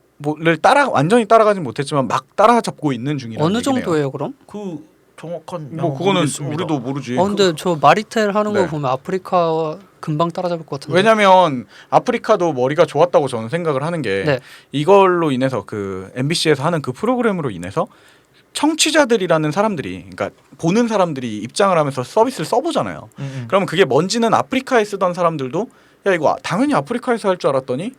완전히 따라가진 못했지만 막 따라잡고 있는 중이라는 어느 얘기네요. 정도예요 그럼? 그 정확한 뭐 양은 그거는 모르겠습니다. 우리도 모르지. 근데 저 마리텔 하는 거 네. 보면 아프리카 금방 따라잡을 것 같은데. 왜냐면 아프리카도 머리가 좋았다고 저는 생각을 하는 게 네. 이걸로 인해서 그 MBC에서 하는 그 프로그램으로 인해서 청취자들이라는 사람들이 그러니까 보는 사람들이 입장을 하면서 서비스를 써보잖아요. 그러면 그게 뭔지는 아프리카에 쓰던 사람들도 야 이거 당연히 아프리카에서 할 줄 알았더니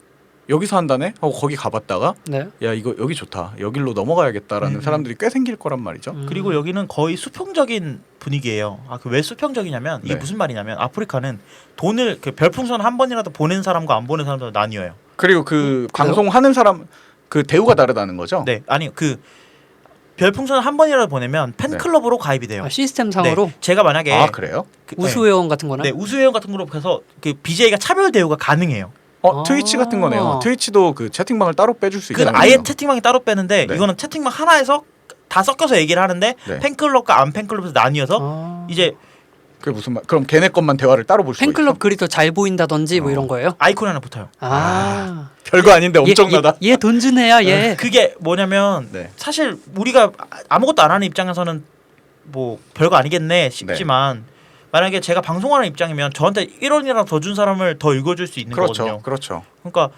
여기서 한다네 하고 거기 가봤다가 네. 야 이거 여기 좋다 여기로 넘어가야겠다라는 사람들이 꽤 생길 거란 말이죠. 그리고 여기는 거의 수평적인 분위기예요. 그 왜 수평적이냐면 이게 네. 무슨 말이냐면 아프리카는 돈을 그 별풍선 한 번이라도 보낸 사람과 안 보낸 사람도 나뉘어요. 그리고 그 방송하는 사람 그 대우가 다르다는 거죠. 네, 아니 그 별풍선 한 번이라도 보내면 팬클럽으로 가입이 돼요. 시스템상으로 네, 제가 만약에 아 그래요? 우수회원 같은 거나. 네, 우수회원 같은 걸로 해서 그 BJ가 차별 대우가 가능해요. 트위치 같은 거네요. 트위치도 그 채팅방을 따로 빼줄 수 그 있잖아요. 아예 채팅방이 따로 빼는데 네. 이거는 채팅방 하나에서 다 섞여서 얘기를 하는데 네. 팬클럽과 안 팬클럽에서 나뉘어서 아. 이제 그게 무슨 말? 그럼 걔네 것만 대화를 따로 볼 수가 팬클럽 있어? 글이 더 잘 보인다든지 뭐 이런 거예요? 아이콘 하나 붙어요. 아. 별거 아닌데 엄청나다. 얘 돈 주네야 얘. 그게 뭐냐면 네. 사실 우리가 아무것도 안 하는 입장에서는 뭐 별거 아니겠네 싶지만 만약에 제가 방송하는 입장이면 저한테 1원이라도 더 준 사람을 더 읽어줄 수 있는 그렇죠. 거거든요. 그렇죠. 그러니까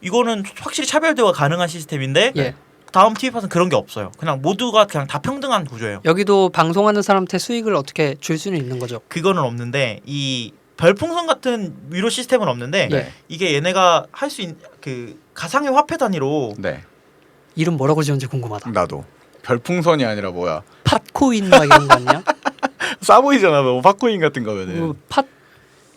이거는 확실히 차별 대화 가능한 시스템인데 예. 다음 TV팟은 그런 게 없어요. 그냥 모두가 그냥 다 평등한 구조예요. 여기도 방송하는 사람한테 수익을 어떻게 줄 수는 있는 거죠. 그거는 없는데 이 별풍선 같은 위로 시스템은 없는데 예. 이게 얘네가 할 수 있는 그 가상의 화폐 단위로 네. 이름 뭐라고 지었는지 궁금하다. 나도 별풍선이 아니라 뭐야? 팟코인 막 이런 거 아니야? 싸 보이잖아. 뭐 팟코인 같은 거면은. 팟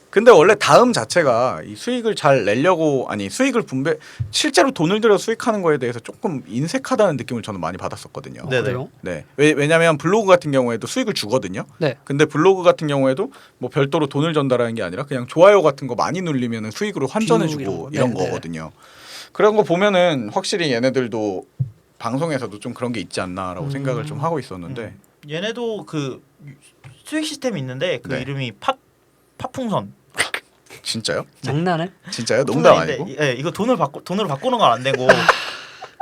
근데 원래 다음 자체가 이 수익을 잘 내려고 아니 수익을 분배 실제로 돈을 들여 수익하는 거에 대해서 조금 인색하다는 느낌을 저는 많이 받았었거든요. 네. 그래요? 네. 왜냐하면 블로그 같은 경우에도 수익을 주거든요. 네. 근데 블로그 같은 경우에도 뭐 별도로 돈을 전달하는 게 아니라 그냥 좋아요 같은 거 많이 눌리면 수익으로 환전해주고 이런 이런 거. 네, 거거든요. 그런 거 보면은 확실히 얘네들도 방송에서도 좀 그런 게 있지 않나라고 생각을 좀 하고 있었는데 얘네도 그 수익 시스템이 있는데 그 네. 이름이 팥풍선. 진짜요? 장난해? 진짜요? 농담 풍선인데, 아니고? 예, 이거 돈으로 바꾸는 건 안 되고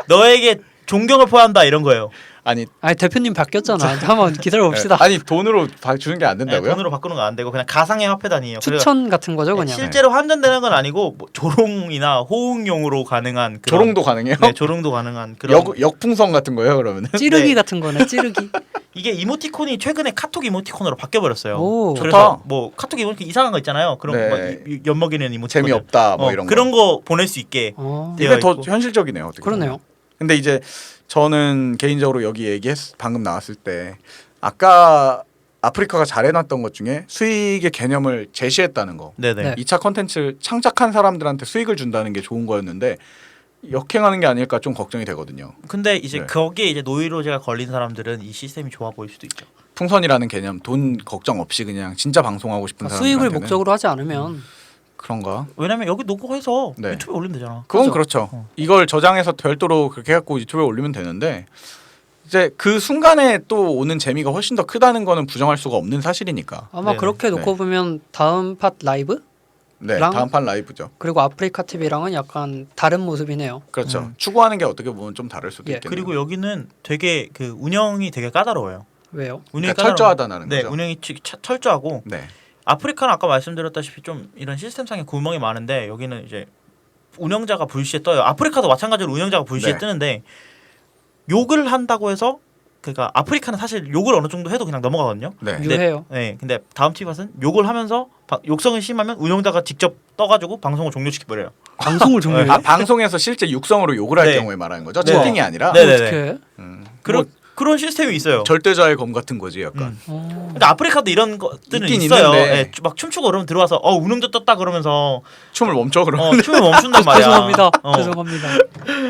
너에게 존경을 표한다 이런 거예요. 아니 아니 대표님 바뀌었잖아. 한번 기다려 봅시다. 아니 돈으로 주는 게 안 예, 된다고요? 돈으로 바꾸는 건 안 되고 그냥 가상의 화폐 단위예요. 추천 같은 거죠, 그래서 그냥. 실제로 환전되는 건 아니고 뭐 조롱이나 호응용으로 가능한 그런, 조롱도 가능해요? 네, 조롱도 가능한 그런 역풍선 같은 거예요 그러면은? 찌르기 네. 같은 거네, 찌르기. 이게 이모티콘이 최근에 카톡 이모티콘으로 바뀌어 버렸어요. 오. 그래서 좋다. 뭐 카톡 이모티콘 이상한 거 있잖아요. 그런 네. 거 엿먹이는 이모티콘 재미없다 뭐 이런 거. 그런 거 보낼 수 있게 어. 되어 이게 더 있고. 현실적이네요. 어떻게 그러네요. 보면. 근데 이제 저는 개인적으로 여기 방금 나왔을 때 아까 아프리카가 잘 해놨던 것 중에 수익의 개념을 제시했다는 거. 네네. 네. 2차 컨텐츠 창작한 사람들한테 수익을 준다는 게 좋은 거였는데 역행하는 게 아닐까 좀 걱정이 되거든요. 근데 이제 네. 거기에 이제 노이로제가 걸린 사람들은 이 시스템이 좋아 보일 수도 있죠. 풍선이라는 개념 돈 걱정 없이 그냥 진짜 방송하고 싶은 그러니까 사람들한테는 수익을 목적으로 하지 않으면 그런가? 왜냐면 여기 녹화해서 네. 유튜브에 올리면 되잖아. 그건 그렇죠. 그렇죠. 이걸 저장해서 별도로 그렇게 해갖고 유튜브에 올리면 되는데 이제 그 순간에 또 오는 재미가 훨씬 더 크다는 거는 부정할 수가 없는 사실이니까. 아마 네네. 그렇게 놓고 네. 보면 다음 팟 라이브 네, 랑- 다음 판 라이브죠. 그리고 아프리카 TV랑은 약간 다른 모습이네요. 그렇죠. 추구하는 게 어떻게 보면 좀 다를 수도 예. 있겠네요. 그리고 여기는 되게 그 운영이 되게 까다로워요. 왜요? 운영이 그러니까 철저하다는 네, 거죠. 운영이 철저하고 네, 아프리카는 아까 말씀드렸다시피 좀 이런 시스템상의 구멍이 많은데 여기는 이제 운영자가 불시에 떠요. 아프리카도 마찬가지로 운영자가 불시에 네. 뜨는데 욕을 한다고 해서 그러니까 아프리카는 사실 욕을 어느 정도 해도 그냥 넘어가거든요. 네. 근데- 유해요. 네, 근데 다음 TV팟은 욕을 하면서 욕성이 심하면 운영자가 직접 떠가지고 방송을 종료시켜 버려요. 방송을 종료해요? 아, 방송에서 실제 육성으로 욕을 할 네. 경우에 말하는 거죠. 네. 채팅이 아니라. 네. 어떻게? 그런 뭐 그런 시스템이 있어요. 절대자의 검 같은 거지 약간. 근데 아프리카도 이런 것들은 있긴 있어요. 있는데. 예, 막 춤추고 그러면 들어와서 운영자 떴다 그러면서 춤을 멈춰 그러면. 춤을 멈춘단 말이야. 죄송합니다. 어. 죄송합니다.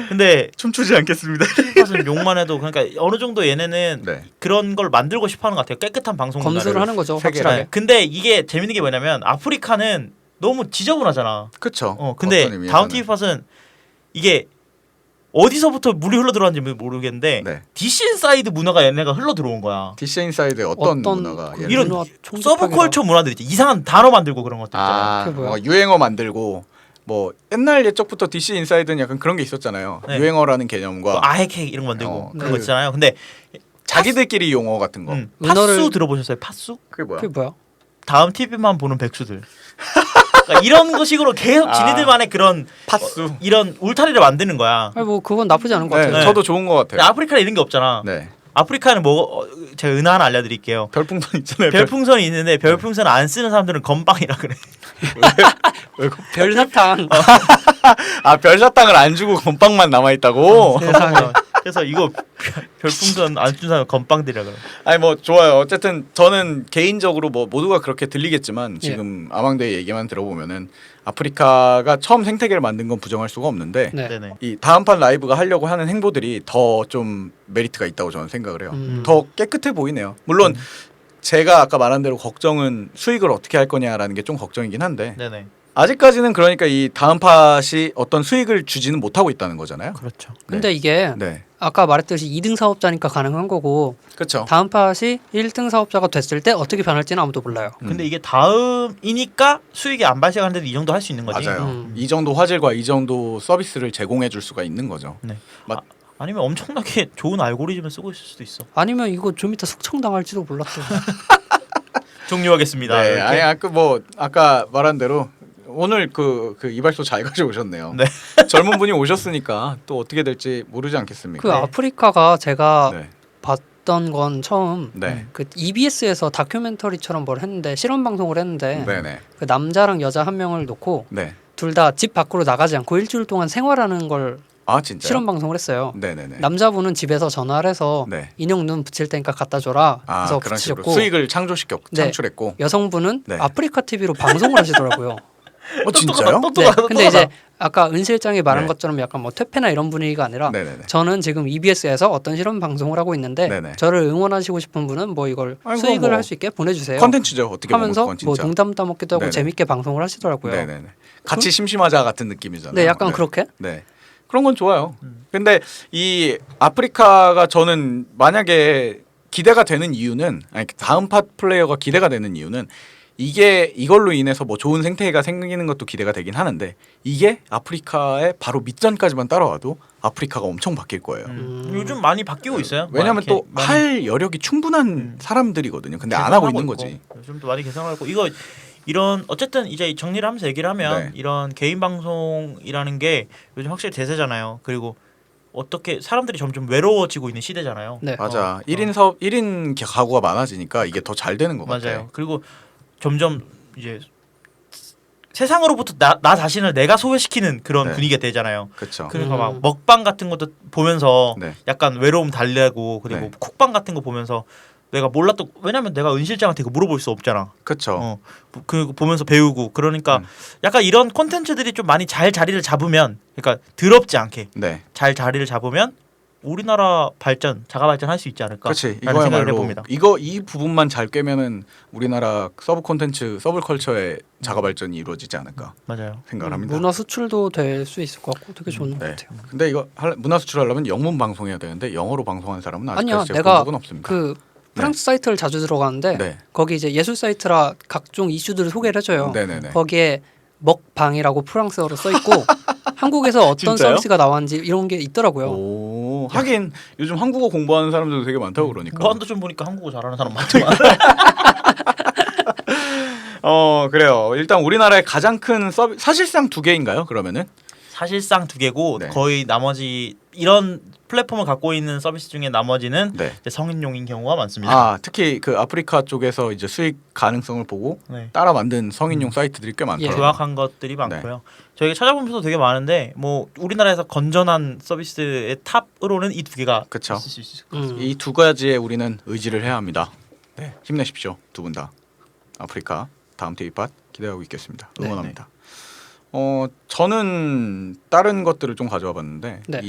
근데 춤추지 않겠습니다. TV팟은 욕만 해도 그러니까 어느 정도 얘네는 네. 그런 걸 만들고 싶어하는 것 같아요. 깨끗한 방송 문화를. 검수를 하는 거죠, 세계를. 확실하게. 근데 이게 재밌는 게 뭐냐면 아프리카는 너무 지저분하잖아. 그렇죠. 근데 어떤 의미에서는. 다음 TV팟은 이게 어디서부터 물이 흘러 들어왔는지 모르겠는데 네. DC 인사이드 문화가 얘네가 흘러 들어온 거야. DC 인사이드의 어떤 어떤 문화가 그 예를 이런 문화 총집하기가- 서브컬처 문화들 있지. 이상한 단어 만들고 그런 것들 있잖아. 아, 그게 뭐야? 뭐 유행어 만들고 뭐 옛날 옛적부터 DC 인사이드는 약간 그런 게 있었잖아요. 네. 유행어라는 개념과 뭐 아헤케 이런 거 만들고 어, 그런 네. 거 있잖아요. 근데 자기들끼리 용어 같은 거. 은어를- 팥수 들어보셨어요? 팥수? 그게 뭐야? 그게 뭐야? 다음 TV만 보는 백수들. 그러니까 이런 거 식으로 계속 아. 지네들만의 그런 팥수. 이런 울타리를 만드는 거야. 아니 뭐 그건 나쁘지 않은 것 네, 같아요. 네. 저도 좋은 것 근데 같아요. 아프리카는 이런 게 없잖아. 네. 아프리카는 뭐 제가 은하 하나 알려드릴게요. 별풍선 있잖아요. 별풍선이 있는데 별풍선 안 쓰는 사람들은 건빵이라 그래. 별사탕. 아 별사탕을 안 주고 건빵만 남아 있다고. 세상에. 그래서 이거 별풍선 안 쓰는 사람 건빵들이라 그래. 아니 뭐 좋아요. 어쨌든 저는 개인적으로 뭐 모두가 그렇게 들리겠지만 지금 아망대의 얘기만 들어보면은 아프리카가 처음 생태계를 만든 건 부정할 수가 없는데 네. 네네. 이 다음판 라이브가 하려고 하는 행보들이 더 좀 메리트가 있다고 저는 생각을 해요. 더 깨끗해 보이네요. 물론 제가 아까 말한 대로 걱정은 수익을 어떻게 할 거냐라는 게 좀 걱정이긴 한데 네네. 아직까지는 그러니까 이 다음 팟이 어떤 수익을 주지는 못하고 있다는 거잖아요. 그렇죠. 근데 이게 네, 아까 말했듯이 2등 사업자니까 가능한 거고 그렇죠. 다음 팟이 1등 사업자가 됐을 때 어떻게 변할지는 아무도 몰라요. 근데 이게 다음이니까 수익이 안 발생하는데도 이 정도 할 수 있는 거지. 맞아요. 이 정도 화질과 이 정도 서비스를 제공해 줄 수가 있는 거죠. 네. 맞- 아니면 엄청나게 좋은 알고리즘을 쓰고 있을 수도 있어. 아니면 이거 좀 이따 숙청당할지도 몰랐어. 종료하겠습니다. 네, 이렇게. 아니 아까 말한 대로 오늘 그 이발소 잘 가져오셨네요. 네. 젊은 분이 오셨으니까 또 어떻게 될지 모르지 않겠습니까? 그 아프리카가 제가 네, 봤던 건 처음 네, 그 EBS에서 다큐멘터리처럼 뭘 했는데 실험 방송을 했는데 네, 네, 그 남자랑 여자 한 명을 놓고 네. 둘 다 집 밖으로 나가지 않고 일주일 동안 생활하는 걸 아 진짜? 실험 방송을 했어요. 네, 네, 네. 남자분은 집에서 전화를 해서 네. 인형 눈 붙일 테니까 갖다 줘라. 아 해서 그런 식으로 붙이셨고 수익을 창조시켰 네. 창출했고. 여성분은 네. 아프리카 TV로 방송을 하시더라고요. 진짜요? 네. 근데 이제 아까 은 실장이 말한 네. 것처럼 약간 뭐 퇴폐나 이런 분위기가 아니라 네네네. 저는 지금 EBS에서 어떤 실험 방송을 하고 있는데 네네. 저를 응원하시고 싶은 분은 뭐 이걸 아이고, 수익을 뭐 할 수 있게 보내주세요. 컨텐츠죠. 어떻게 보면 하면서 그건 뭐 진짜. 농담 따먹기도 하고 네네. 재밌게 방송을 하시더라고요. 네네네. 같이 심심하자 같은 느낌이잖아요. 네, 약간 그렇게. 네. 그런 건 좋아요. 근데 이 아프리카가 저는 만약에 기대가 되는 이유는 아니 다음 팟 플레이어가 기대가 되는 이유는 이게 이걸로 인해서 뭐 좋은 생태계가 생기는 것도 기대가 되긴 하는데 이게 아프리카의 바로 밑전까지만 따라와도 아프리카가 엄청 바뀔 거예요. 요즘 많이 바뀌고 있어요. 왜냐하면 또 많이 할 여력이 충분한 사람들이거든요. 근데 안 하고 있는 거지. 요즘도 많이 개선하고 이거 이런 어쨌든 이제 정리를 하면서 얘기를 하면 네. 이런 개인 방송이라는 게 요즘 확실히 대세잖아요. 그리고 어떻게 사람들이 점점 외로워지고 있는 시대잖아요. 네. 맞아. 1인 사업 1인 가구가 많아지니까 이게 더 잘 되는 것 맞아요. 같아요. 그리고 점점 이제 세상으로부터 나 자신을 내가 소외시키는 그런 네. 분위기가 되잖아요. 그렇죠. 그러니까 막 먹방 같은 것도 보면서 네. 약간 외로움 달래고 그리고 네. 쿡방 같은 거 보면서 내가 몰랐던 왜냐면 내가 은 실장한테 그거 물어볼 수 없잖아. 그렇죠. 그 보면서 배우고 그러니까 음. 약간 이런 콘텐츠들이 좀 많이 잘 자리를 잡으면 그러니까 더럽지 않게 네. 잘 자리를 잡으면 우리나라 발전, 자가 발전할 수 있지 않을까? 그렇지. 라는 생각을 이거야말로 해봅니다. 이 부분만 잘 꿰면은 우리나라 서브 콘텐츠, 서브 컬처의 자가 발전이 이루어지지 않을까 맞아요. 생각을 합니다. 문화 수출도 될 수 있을 것 같고 되게 좋은 것 네. 같아요. 근데 이거 문화 수출하려면 영문 방송해야 되는데 영어로 방송하는 사람은 아니야, 아직까지 내가 본 적은 없습니다. 그 프랑스 사이트를 자주 들어가는데 네. 거기 이제 예술 사이트라 각종 이슈들을 소개를 해줘요. 네네네. 거기에 먹방이라고 프랑스어로 써 있고 한국에서 어떤 진짜요? 서비스가 나왔는지 이런 게 있더라고요. 오, 하긴 요즘 한국어 공부하는 사람들도 되게 많다고 그러니까. 무한도 좀 보니까 한국어 잘하는 사람 많더만. 그래요. 일단 우리나라의 가장 큰 서비스 사실상 두 개인가요? 그러면은 사실상 두 개고 네. 거의 나머지 이런 플랫폼을 갖고 있는 서비스 중에 나머지는 네. 이제 성인용인 경우가 많습니다. 아 특히 그 아프리카 쪽에서 이제 수익 가능성을 보고 네. 따라 만든 성인용 사이트들이 꽤 많더라고요. 조악한 것들이 많고요. 저희가 찾아보면서 되게 많은데 뭐 우리나라에서 건전한 서비스의 탑으로는 이 두 개가 그쵸. 있을 수 있을 것 같습니다. 이 두 가지에 우리는 의지를 해야 합니다. 네, 힘내십시오 두 분 다. 아프리카 다음 테이팟 기대하고 있겠습니다. 응원합니다. 저는 다른 것들을 좀 가져와 봤는데 네.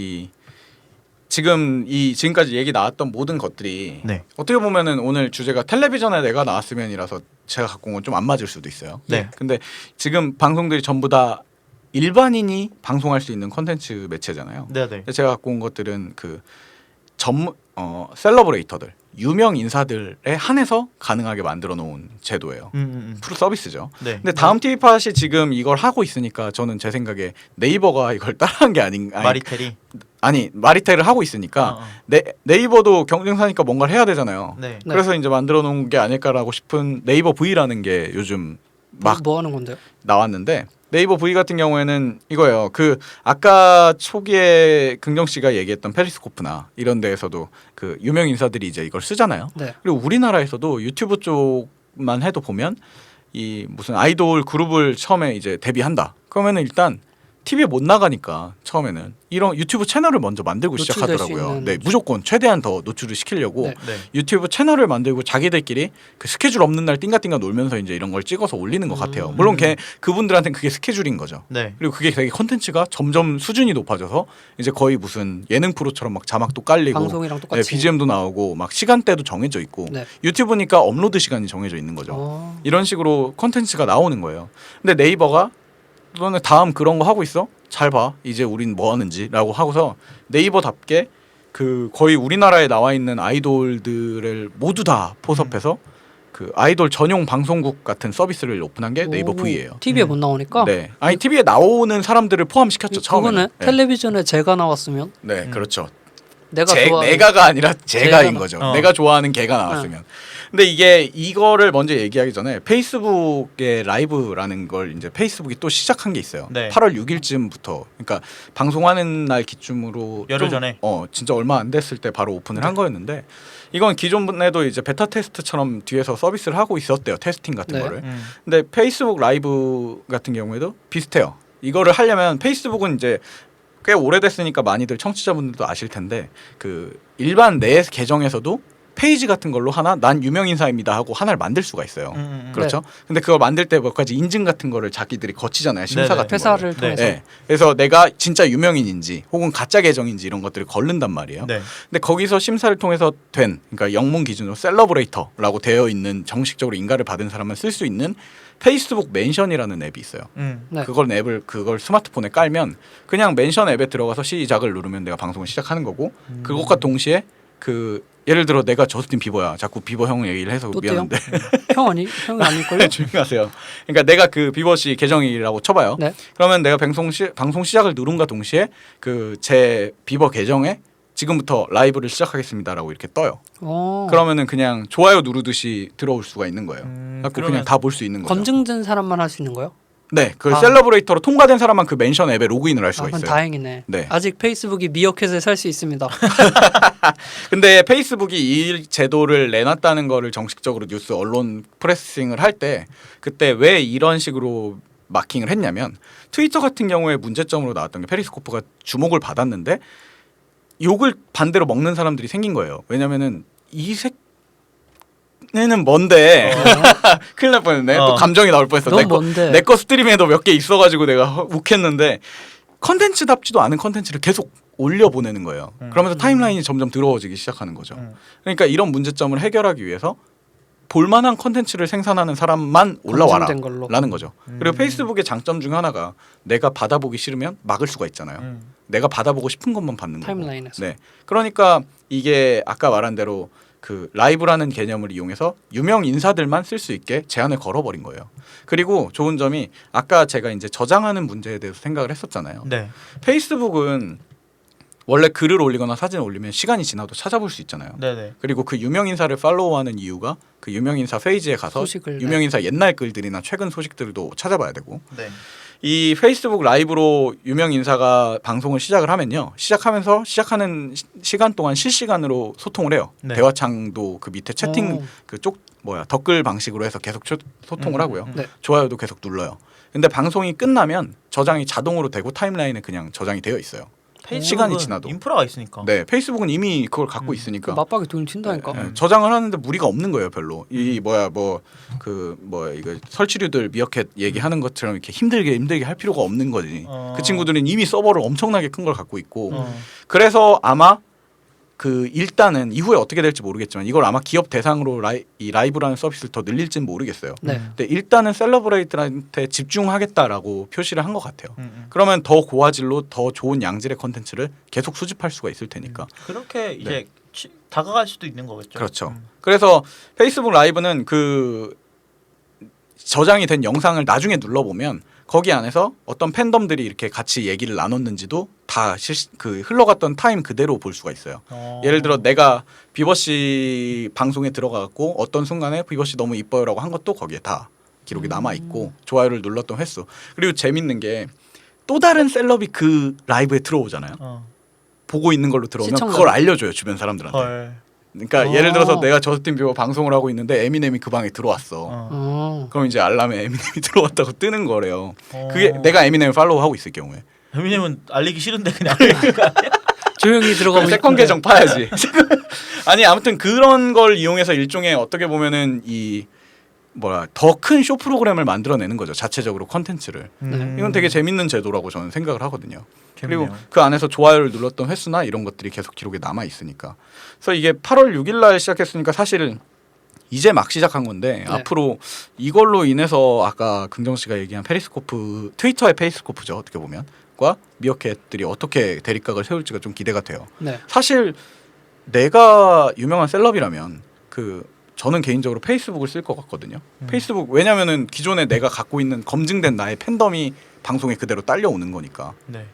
지금까지 얘기 나왔던 모든 것들이 네. 어떻게 보면은 오늘 주제가 텔레비전에 내가 나왔으면이라서 제가 갖고 온 건 좀 안 맞을 수도 있어요. 네. 근데 지금 방송들이 전부 다 일반인이 방송할 수 있는 콘텐츠 매체잖아요. 네. 제가 갖고 온 것들은 그 전문 셀러브레이터들 유명 인사들에 한해서 가능하게 만들어 놓은 제도예요. 프로 서비스죠. 네. 근데 다음 TV 팟이 지금 이걸 하고 있으니까 저는 제 생각에 네이버가 이걸 따라한 게 마리텔이. 아니 마리텔을 하고 있으니까 네이버도 경쟁사니까 뭔가를 해야 되잖아요. 네. 네. 그래서 이제 만들어 놓은 게 아닐까라고 싶은 네이버 V라는 게 요즘 막 뭐 하는 건데요? 나왔는데 네이버 V 같은 경우에는 이거예요. 그 아까 초기에 긍정 씨가 얘기했던 페리스코프나 이런 데에서도 그 유명 인사들이 이제 이걸 쓰잖아요. 네. 그리고 우리나라에서도 유튜브 쪽만 해도 보면 이 무슨 아이돌 그룹을 처음에 이제 데뷔한다. 그러면은 일단 TV에 못 나가니까 처음에는 이런 유튜브 채널을 먼저 만들고 노출될 수 시작하더라고요. 있는. 네, 무조건 최대한 더 노출을 시키려고 네. 네. 유튜브 채널을 만들고 자기들끼리 그 스케줄 없는 날 띵가띵가 놀면서 이제 이런 걸 찍어서 올리는 것 같아요. 물론 그분들한테는 그게 스케줄인 거죠. 네. 그리고 그게 되게 컨텐츠가 점점 수준이 높아져서 이제 거의 무슨 예능 프로처럼 막 자막도 깔리고 방송이랑 똑같이. BGM도 나오고 막 시간대도 정해져 있고 네. 유튜브니까 업로드 시간이 정해져 있는 거죠. 이런 식으로 컨텐츠가 나오는 거예요. 근데 네이버가 너네 다음 그런 거 하고 있어? 잘 봐. 이제 우린 뭐 하는지라고 하고서 네이버답게 그 거의 우리나라에 나와 있는 아이돌들을 모두 다 포섭해서 그 아이돌 전용 방송국 같은 서비스를 오픈한 게 네이버 V예요. TV에 못 나오니까. 네, 아니 TV에 나오는 사람들을 포함시켰죠 처음에는. 그거는 텔레비전에 제가 나왔으면 네, 그렇죠. 내가 내가가 아니라 제가인 제가 거죠. 어. 내가 좋아하는 걔가 나왔으면. 근데 이게 이거를 먼저 얘기하기 전에 페이스북의 라이브라는 걸 이제 페이스북이 또 시작한 게 있어요. 네. 8월 6일쯤부터. 그러니까 방송하는 날 기준으로 열흘 전에. 진짜 얼마 안 됐을 때 바로 오픈을 한 거였는데 이건 기존에도 이제 베타 테스트처럼 뒤에서 서비스를 하고 있었대요. 테스팅 같은 네. 거를. 근데 페이스북 라이브 같은 경우에도 비슷해요. 이거를 하려면 페이스북은 이제 꽤 오래됐으니까 많이들 청취자분들도 아실 텐데 그 일반 내 계정에서도 페이지 같은 걸로 하나 난 유명 인사입니다 하고 하나를 만들 수가 있어요. 그렇죠? 근데 그걸 만들 때 몇 가지 인증 같은 거를 자기들이 거치잖아요. 심사 네네. 같은 회사를 거를. 통해서. 네. 그래서 내가 진짜 유명인인지 혹은 가짜 계정인지 이런 것들을 걸른단 말이에요. 네. 근데 거기서 심사를 통해서 된 그러니까 영문 기준으로 셀러브레이터라고 되어 있는 정식적으로 인가를 받은 사람만 쓸 수 있는 페이스북 멘션이라는 앱이 있어요. 네. 그걸 스마트폰에 깔면 그냥 멘션 앱에 들어가서 시작을 누르면 내가 방송을 시작하는 거고 그것과 동시에 그 예를 들어 내가 저스틴 비버야. 자꾸 비버 형 얘기를 해서 또띠요? 미안한데 형이 아닐걸요? 조용히 하세요. 그러니까 내가 그 비버 씨 계정이라고 쳐봐요. 네. 그러면 내가 방송 시작을 누른과 동시에 그 제 비버 계정에 지금부터 라이브를 시작하겠습니다라고 이렇게 떠요. 그러면은 그냥 좋아요 누르듯이 들어올 수가 있는 거예요. 그래서 그냥 다 볼 수 있는 거죠. 검증된 사람만 할 수 있는 거요? 네, 그 셀러브레이터로 통과된 사람만 그 멘션 앱에 로그인을 할 수가 그건 있어요. 다행이네. 네. 아직 페이스북이 미어캣을 살 수 있습니다. 근데 페이스북이 이 제도를 내놨다는 거를 정식적으로 뉴스 언론 프레싱을 할 때 그때 왜 이런 식으로 마킹을 했냐면 트위터 같은 경우에 문제점으로 나왔던 게 페리스코프가 주목을 받았는데 욕을 반대로 먹는 사람들이 생긴 거예요. 왜냐면은 이 새는 뭔데 큰일 날 뻔했네. 또 감정이 나올 뻔했어. 넌 뭔데? 내 거 스트림에도 몇 개 있어가지고 내가 욱했는데 컨텐츠답지도 않은 컨텐츠를 계속 올려보내는 거예요. 그러면서 타임라인이 점점 더러워지기 시작하는 거죠. 그러니까 이런 문제점을 해결하기 위해서 볼만한 컨텐츠를 생산하는 사람만 올라와라 검증된 걸로. 라는 거죠. 그리고 페이스북의 장점 중 하나가 내가 받아보기 싫으면 막을 수가 있잖아요. 내가 받아보고 싶은 것만 받는 거고. 타임라인에서. 네. 그러니까 이게 아까 말한 대로 그 라이브라는 개념을 이용해서 유명 인사들만 쓸 수 있게 제한을 걸어버린 거예요. 그리고 좋은 점이 아까 제가 이제 저장하는 문제에 대해서 생각을 했었잖아요. 네. 페이스북은 원래 글을 올리거나 사진을 올리면 시간이 지나도 찾아볼 수 있잖아요. 네네. 그리고 그 유명 인사를 팔로우하는 이유가 그 유명 인사 페이지에 가서 소식을, 유명 인사 옛날 글들이나 최근 소식들도 찾아봐야 되고 네. 이 페이스북 라이브로 유명 인사가 방송을 시작을 하면요. 시작하면서 시작하는 시간 동안 실시간으로 소통을 해요. 네. 대화창도 그 밑에 채팅 오. 그쪽 댓글 방식으로 해서 계속 소통을 하고요. 네. 좋아요도 계속 눌러요. 근데 방송이 끝나면 저장이 자동으로 되고 타임라인에 그냥 저장이 되어 있어요. 시간이 지나도. 인프라가 있으니까. 네, 페이스북은 이미 그걸 갖고 있으니까. 맞박이 돈이 튄다니까. 네, 저장을 하는데 무리가 없는 거예요, 별로. 이 이거 설치류들 미어캣 얘기하는 것처럼 이렇게 힘들게 할 필요가 없는 거지. 그 친구들은 이미 서버를 엄청나게 큰 걸 갖고 있고. 그래서 아마 그 일단은 이후에 어떻게 될지 모르겠지만 이걸 아마 기업 대상으로 이 라이브라는 서비스를 더 늘릴지는 모르겠어요. 네. 근데 일단은 셀러브레이트한테 집중하겠다라고 표시를 한 것 같아요. 그러면 더 고화질로 더 좋은 양질의 컨텐츠를 계속 수집할 수가 있을 테니까. 그렇게 이제 다가갈 수도 있는 거겠죠. 그렇죠. 그래서 페이스북 라이브는 그 저장이 된 영상을 나중에 눌러보면 거기 안에서 어떤 팬덤들이 이렇게 같이 얘기를 나눴는지도 다 흘러갔던 타임 그대로 볼 수가 있어요. 예를 들어 내가 비버 씨 방송에 들어가고 어떤 순간에 비버 씨 너무 이뻐요라고 한 것도 거기에 다 기록이 남아 있고 좋아요를 눌렀던 횟수. 그리고 재밌는 게 또 다른 셀럽이 그 라이브에 들어오잖아요. 보고 있는 걸로 들어오면 시청자. 그걸 알려줘요 주변 사람들한테. 헐. 그러니까 예를 들어서 내가 저스틴 비버 방송을 하고 있는데 에미넴이 그 방에 들어왔어. 그럼 이제 알람에 에미넴이 들어왔다고 뜨는 거래요. 그게 내가 에미넴을 팔로우하고 있을 경우에. 에미넴은 알리기 싫은데 그냥 조용히 들어가고 세컨 싶은데. 계정 파야지. 아니 아무튼 그런 걸 이용해서 일종의 어떻게 보면은 이 더 큰 쇼 프로그램을 만들어내는 거죠. 자체적으로 컨텐츠를. 이건 되게 재밌는 제도라고 저는 생각을 하거든요. 재밌네요. 그리고 그 안에서 좋아요를 눌렀던 횟수나 이런 것들이 계속 기록에 남아 있으니까. 그래서 이게 8월 6일 날 시작했으니까 사실 이제 막 시작한 건데 네. 앞으로 이걸로 인해서 아까 긍정 씨가 얘기한 페리스코프 트위터의 페리스코프죠 어떻게 보면과 미어캣들이 어떻게 대립각을 세울지가 좀 기대가 돼요. 네. 사실 내가 유명한 셀럽이라면 저는 개인적으로 페이스북을 쓸 것 같거든요. 페이스북 왜냐면은 기존에 내가 갖고 있는 검증된 나의 팬덤이 방송에 그대로 딸려오는 거니까. 네.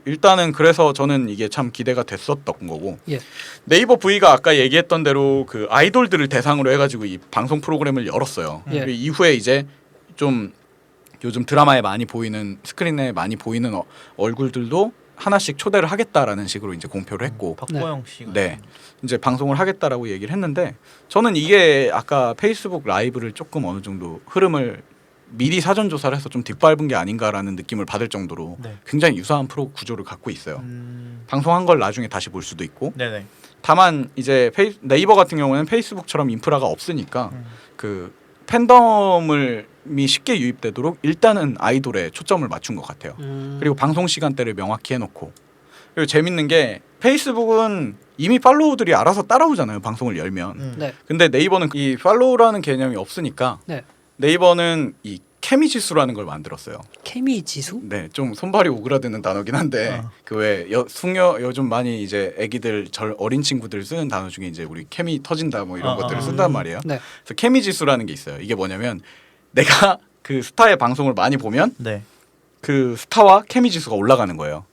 일단은 그래서 저는 이게 참 기대가 됐었던 거고. 예. 네이버 V가 아까 얘기했던 대로 그 아이돌들을 대상으로 해가지고 이 방송 프로그램을 열었어요. 예. 그리고 이후에 이제 좀 요즘 드라마에 많이 보이는 스크린에 많이 보이는 얼굴들도 하나씩 초대를 하겠다라는 식으로 이제 공표를 했고. 박보영 씨가 네. 이제 방송을 하겠다라고 얘기를 했는데 저는 이게 아까 페이스북 라이브를 조금 어느 정도 흐름을 미리 사전 조사를 해서 좀 뒷밟은 게 아닌가라는 느낌을 받을 정도로 네. 굉장히 유사한 프로 구조를 갖고 있어요. 방송한 걸 나중에 다시 볼 수도 있고. 네네. 다만 이제 네이버 같은 경우에는 페이스북처럼 인프라가 없으니까 그 팬덤이 쉽게 유입되도록 일단은 아이돌에 초점을 맞춘 것 같아요. 그리고 방송 시간대를 명확히 해놓고. 그리고 재밌는 게 페이스북은 이미 팔로우들이 알아서 따라오잖아요. 방송을 열면. 네. 근데 네이버는 이 팔로우라는 개념이 없으니까 네. 네이버는 이 케미 지수라는 걸 만들었어요. 케미 지수? 네, 좀 손발이 오그라드는 단어긴 한데 그 왜 숙녀 요즘 많이 이제 애기들 어린 친구들 쓰는 단어 중에 이제 우리 케미 터진다 뭐 이런 것들을 쓴단 말이에요. 네. 그래서 케미 지수라는 게 있어요. 이게 뭐냐면 내가 그 스타의 방송을 많이 보면 네. 그 스타와 케미 지수가 올라가는 거예요.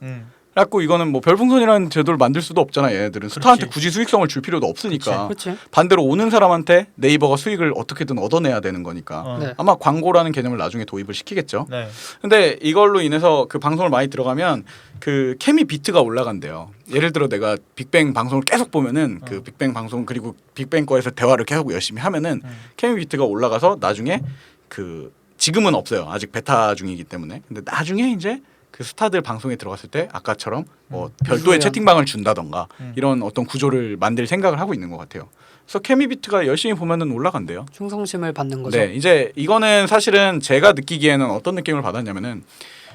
그래갖고 이거는 뭐 별풍선이라는 제도를 만들 수도 없잖아. 얘네들은 스타한테 굳이 수익성을 줄 필요도 없으니까. 그렇지. 반대로 오는 사람한테 네이버가 수익을 어떻게든 얻어내야 되는 거니까. 네. 아마 광고라는 개념을 나중에 도입을 시키겠죠. 네. 근데 이걸로 인해서 그 방송을 많이 들어가면 그 케미 비트가 올라간대요. 예를 들어 내가 빅뱅 방송을 계속 보면은 그 빅뱅 방송 그리고 빅뱅 거에서 대화를 계속 열심히 하면은 케미 비트가 올라가서 나중에 그 지금은 없어요. 아직 베타 중이기 때문에. 근데 나중에 이제 그 스타들 방송에 들어갔을 때 아까처럼 뭐 별도의 채팅방을 준다던가 이런 어떤 구조를 만들 생각을 하고 있는 것 같아요. 그래서 케미 비트가 열심히 보면은 올라간대요. 충성심을 받는 거죠. 네, 이제 이거는 사실은 제가 느끼기에는 어떤 느낌을 받았냐면은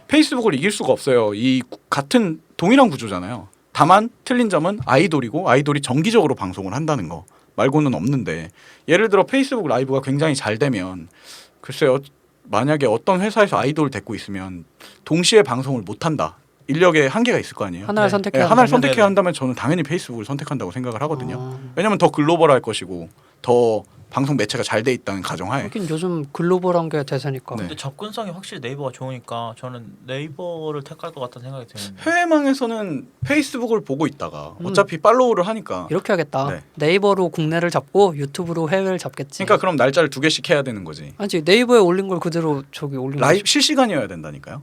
페이스북을 이길 수가 없어요. 이 같은 동일한 구조잖아요. 다만 틀린 점은 아이돌이고 아이돌이 정기적으로 방송을 한다는 거 말고는 없는데 예를 들어 페이스북 라이브가 굉장히 잘 되면 글쎄요. 만약에 어떤 회사에서 아이돌을 데리고 있으면 동시에 방송을 못 한다. 인력에 한계가 있을 거 아니에요. 하나를 네. 선택해야 하나를 한다면? 선택해야 한다면 저는 당연히 페이스북을 선택한다고 생각을 하거든요. 아. 왜냐하면 더 글로벌할 것이고 더 방송 매체가 잘 돼 있다는 가정하에. 하긴 요즘 글로벌한 게 대세니까. 네. 근데 접근성이 확실히 네이버가 좋으니까 저는 네이버를 택할 것 같다는 생각이 드는데. 해외망에서는 페이스북을 보고 있다가 어차피 팔로우를 하니까. 이렇게 하겠다. 네. 네이버로 국내를 잡고 유튜브로 해외를 잡겠지. 그러니까 그럼 날짜를 2개씩 해야 되는 거지. 아니지 네이버에 올린 걸 그대로 저기 올린 라이브 거지. 실시간이어야 된다니까요.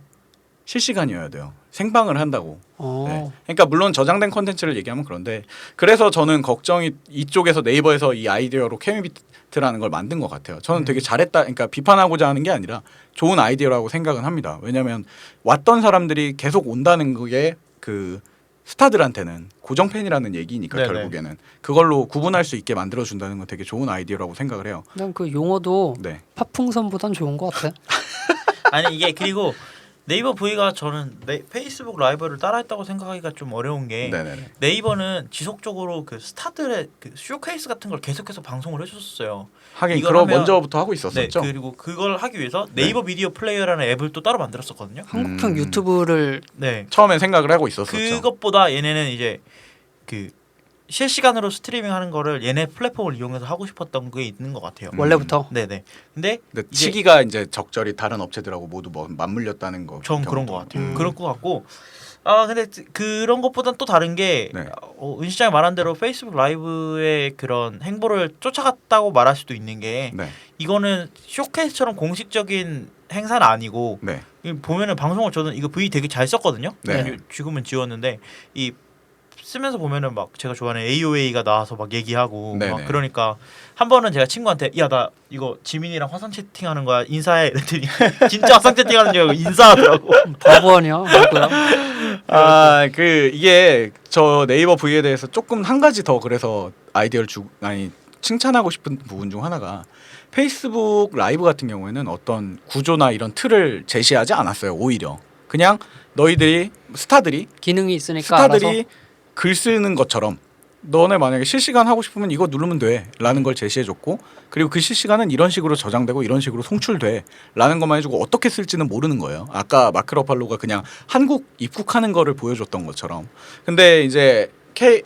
실시간이어야 돼요. 생방을 한다고. 어. 네. 그러니까 물론 저장된 컨텐츠를 얘기하면 그런데 그래서 저는 걱정이 이쪽에서 네이버에서 이 아이디어로 케미비트라는 걸 만든 것 같아요. 저는 되게 잘했다. 그러니까 비판하고자 하는 게 아니라 좋은 아이디어라고 생각은 합니다. 왜냐하면 왔던 사람들이 계속 온다는 게 그 스타들한테는 고정 팬이라는 얘기니까 네네. 결국에는 그걸로 구분할 수 있게 만들어 준다는 건 되게 좋은 아이디어라고 생각을 해요. 난 그 용어도 네. 파풍선보단 좋은 것 같아. 아니 이게 그리고 네이버 V가 저는 페이스북 라이브를 따라했다고 생각하기가 좀 어려운 게 네네네. 네이버는 지속적으로 그 스타들의 그 쇼케이스 같은 걸 계속해서 방송을 해줬었어요. 하긴 이걸 그럼 하면- 먼저부터 하고 네, 있었었죠. 그리고 그걸 하기 위해서 네이버 미디어 플레이어라는 앱을 또 따로 만들었었거든요. 한국형 유튜브를 네, 처음엔 생각을 하고 있었었죠. 그것보다 얘네는 이제 그 실시간으로 스트리밍하는 거를 얘네 플랫폼을 이용해서 하고 싶었던 게 있는 것 같아요. 원래부터. 네네. 근데 근데 이제- 시기가 이제 적절히 다른 업체들하고 모두 뭐 맞물렸다는 거. 전 그런 것 경우도. 같아요. 그럴 것 같고 아 근데 그런 것보단 또 다른 게 네. 은 시장이 말한 대로 페이스북 라이브의 그런 행보를 쫓아갔다고 말할 수도 있는 게 네. 이거는 쇼케이스처럼 공식적인 행사는 아니고 네. 보면은 방송을 저는 이거 V 되게 잘 썼거든요. 네. 지금은 지웠는데 이 쓰면서 보면은 막 제가 좋아하는 AOA가 나와서 막 얘기하고 네네. 막 그러니까 한 번은 제가 친구한테 야 나 이거 지민이랑 화상 채팅하는 거야 인사해 그랬더니 진짜 화상 채팅하는 줄 알고 인사하더라고. 바보 아니야? 뭐야? 아, 그 이게 저 네이버 V에 대해서 조금 한 가지 더 그래서 아이디어를 칭찬하고 싶은 부분 중 하나가 페이스북 라이브 같은 경우에는 어떤 구조나 이런 틀을 제시하지 않았어요. 오히려 그냥 너희들이 스타들이 기능이 있으니까 알아서. 글 쓰는 것처럼 너네 만약에 실시간 하고 싶으면 이거 누르면 돼라는 걸 제시해줬고 그리고 그 실시간은 이런 식으로 저장되고 이런 식으로 송출돼라는 것만 해주고 어떻게 쓸지는 모르는 거예요. 아까 마크 러팔로가 그냥 한국 입국하는 거를 보여줬던 것처럼. 근데 이제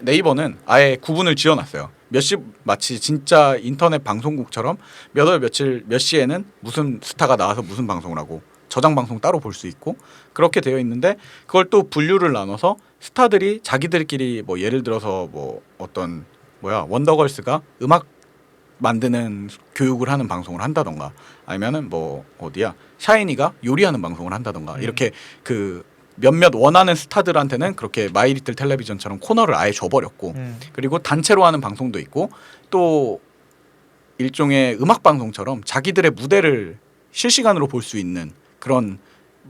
네이버는 아예 구분을 지어놨어요. 몇 시 마치 진짜 인터넷 방송국처럼 몇 월 며칠 몇 시에는 무슨 스타가 나와서 무슨 방송을 하고 저장 방송 따로 볼 수 있고 그렇게 되어 있는데 그걸 또 분류를 나눠서 스타들이 자기들끼리 뭐 예를 들어서 뭐 어떤 원더걸스가 음악 만드는 교육을 하는 방송을 한다던가 아니면은 뭐 어디야 샤이니가 요리하는 방송을 한다던가 이렇게 그 몇몇 원하는 스타들한테는 그렇게 마이리틀 텔레비전처럼 코너를 아예 줘버렸고 그리고 단체로 하는 방송도 있고 또 일종의 음악 방송처럼 자기들의 무대를 실시간으로 볼 수 있는 그런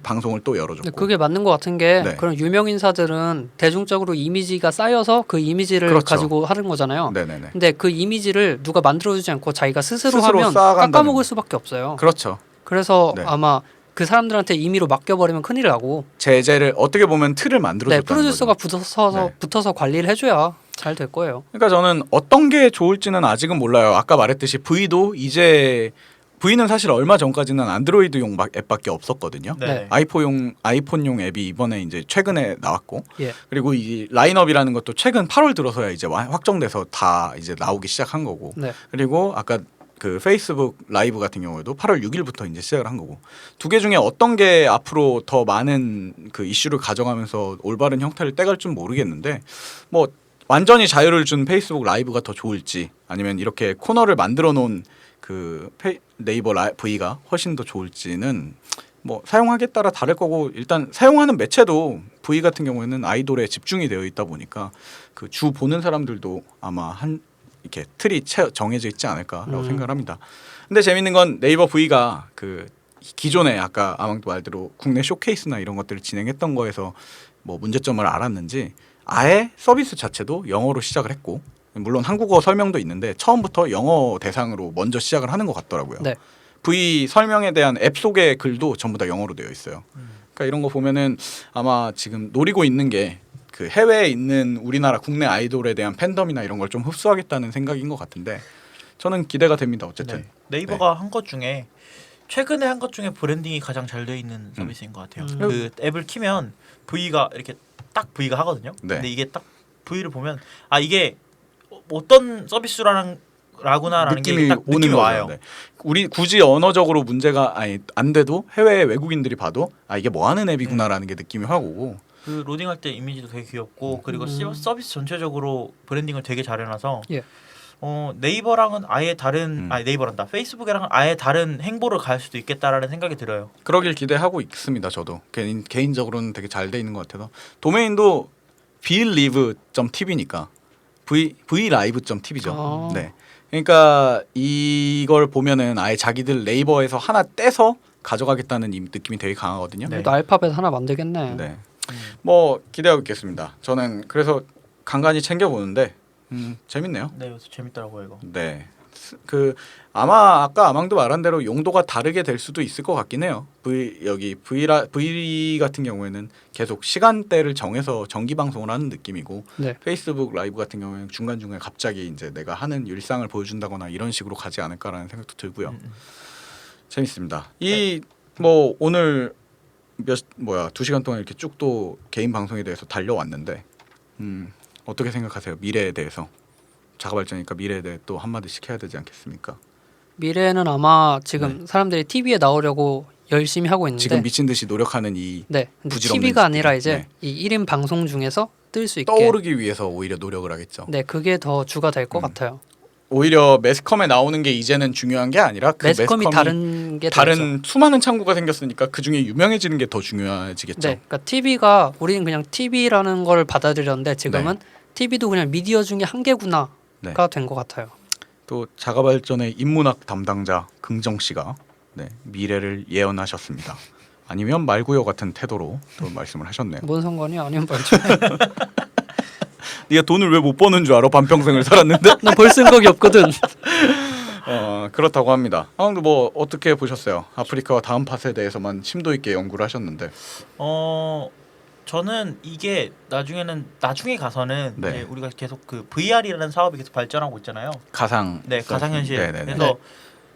방송을 또 열어줬고. 근데 그게 맞는 것 같은 게 네. 그런 유명 인사들은 대중적으로 이미지가 쌓여서 그 이미지를 그렇죠. 가지고 하는 거잖아요. 네네네. 근데 그 이미지를 누가 만들어주지 않고 자기가 스스로 스스로 하면 쌓아간다는 깎아먹을 수밖에 없어요. 그렇죠. 그래서 네. 아마 그 사람들한테 임의로 맡겨버리면 큰일 나고 제재를 어떻게 보면 틀을 만들어줬다는 네, 프로듀서가 거죠. 붙어서, 네. 붙어서 관리를 해줘야 잘 될 거예요. 그러니까 저는 어떤 게 좋을지는 아직은 몰라요. 아까 말했듯이 V도 이제 V는 사실 얼마 전까지는 안드로이드용 앱밖에 없었거든요. 네. 아이폰용 앱이 이번에 이제 최근에 나왔고, 예. 그리고 이 라인업이라는 것도 최근 8월 들어서야 이제 확정돼서 다 이제 나오기 시작한 거고, 네. 그리고 아까 그 페이스북 라이브 같은 경우에도 8월 6일부터 이제 시작을 한 거고, 두 개 중에 어떤 게 앞으로 더 많은 그 이슈를 가져가면서 올바른 형태를 떼갈 줄 모르겠는데, 뭐 완전히 자유를 준 페이스북 라이브가 더 좋을지, 아니면 이렇게 코너를 만들어 놓은 그 네이버 V가 훨씬 더 좋을지는 뭐 사용하기에 따라 다를 거고 일단 사용하는 매체도 V 같은 경우에는 아이돌에 집중이 되어 있다 보니까 그 주 보는 사람들도 아마 한 이렇게 틀이 정해져 있지 않을까라고 생각을 합니다. 근데 재밌는 건 네이버 V가 그 기존에 아까 아망도 말대로 국내 쇼케이스나 이런 것들을 진행했던 거에서 뭐 문제점을 알았는지 아예 서비스 자체도 영어로 시작을 했고 물론 한국어 설명도 있는데 처음부터 영어 대상으로 먼저 시작을 하는 것 같더라고요. 네. V 설명에 대한 앱 소개 글도 전부 다 영어로 되어 있어요. 그러니까 이런 거 보면은 아마 지금 노리고 있는 게 그 해외에 있는 우리나라 국내 아이돌에 대한 팬덤이나 이런 걸 좀 흡수하겠다는 생각인 것 같은데 저는 기대가 됩니다. 어쨌든 네이버가 한 것 중에 최근에 한 것 중에 브랜딩이 가장 잘 돼 있는 서비스인 것 같아요. 그 앱을 키면 V가 이렇게 딱 V가 하거든요. 네. 근데 이게 딱 V를 보면 아 이게 어떤 서비스라구나라는 게 딱 느낌이 와요. 네. 우리 굳이 언어적으로 문제가 안 돼도 해외 외국인들이 봐도 아 이게 뭐 하는 앱이구나라는 게 느낌이 확 오고 그 로딩할 때 이미지도 되게 귀엽고 그리고 서비스 전체적으로 브랜딩을 되게 잘 해놔서 예. 네이버랑은 아예 다른 네이버란다 페이스북이랑은 아예 다른 행보를 갈 수도 있겠다라는 생각이 들어요. 그러길 기대하고 있습니다. 저도 개인적으로는 되게 잘 돼 있는 것 같아서 도메인도 believe.tv니까 vlive.tv죠. 네. 그러니까 이걸 보면은 아예 자기들 네이버에서 하나 떼서 가져가겠다는 느낌이 되게 강하거든요. 또 알파벳 하나 만들겠네. 네. 뭐 기대하고 있겠습니다. 저는 그래서 간간히 챙겨 보는데 재밌네요. 네, 그래서 재밌더라고요 이거. 네. 그 아마 아까 아망도 말한 대로 용도가 다르게 될 수도 있을 것 같긴 해요. V 같은 경우에는 계속 시간대를 정해서 정기 방송을 하는 느낌이고 네. 페이스북 라이브 같은 경우에는 중간 중간에 갑자기 이제 내가 하는 일상을 보여준다거나 이런 식으로 가지 않을까라는 생각도 들고요. 재밌습니다. 이 뭐 오늘 2시간 동안 이렇게 쭉 또 개인 방송에 대해서 달려왔는데 어떻게 생각하세요? 미래에 대해서. 자가발전이니까 미래에 대해 또 한마디씩 해야 되지 않겠습니까? 미래는 아마 지금 사람들이 TV에 나오려고 열심히 하고 있는데 지금 미친 듯이 노력하는 이 네. 근데 부질없는 TV가 아니라 느낌. 이제 네. 이 1인 방송 중에서 뜰 수 있게 떠오르기 위해서 오히려 노력을 하겠죠. 네, 그게 더 주가 될 것 같아요. 오히려 매스컴에 나오는 게 이제는 중요한 게 아니라 그 매스컴이 매스컴이 다른 게 다른 수많은 창구가 생겼으니까 그 중에 유명해지는 게 더 중요해지겠죠. 네, 그러니까 TV가 우리는 그냥 TV라는 걸 받아들였는데 지금은 TV도 그냥 미디어 중에 한 개구나가 네. 된 것 같아요. 또 자가발전의 인문학 담당자 긍정 씨가 미래를 예언하셨습니다. 아니면 말구요 같은 태도로 또 말씀을 하셨네요. 뭔 상관이야? 아니면 말죠. 네가 돈을 왜 못 버는 줄 알아? 반평생을 살았는데. 나 벌 생각이 없거든. 그렇다고 합니다. 아무도 뭐 어떻게 보셨어요? 아프리카와 다음 팟에 대해서만 심도 있게 연구를 하셨는데. 저는 이게 나중에 가서는 네. 이제 우리가 계속 그 VR이라는 사업이 계속 발전하고 있잖아요. 가상 가상현실. 네네네. 그래서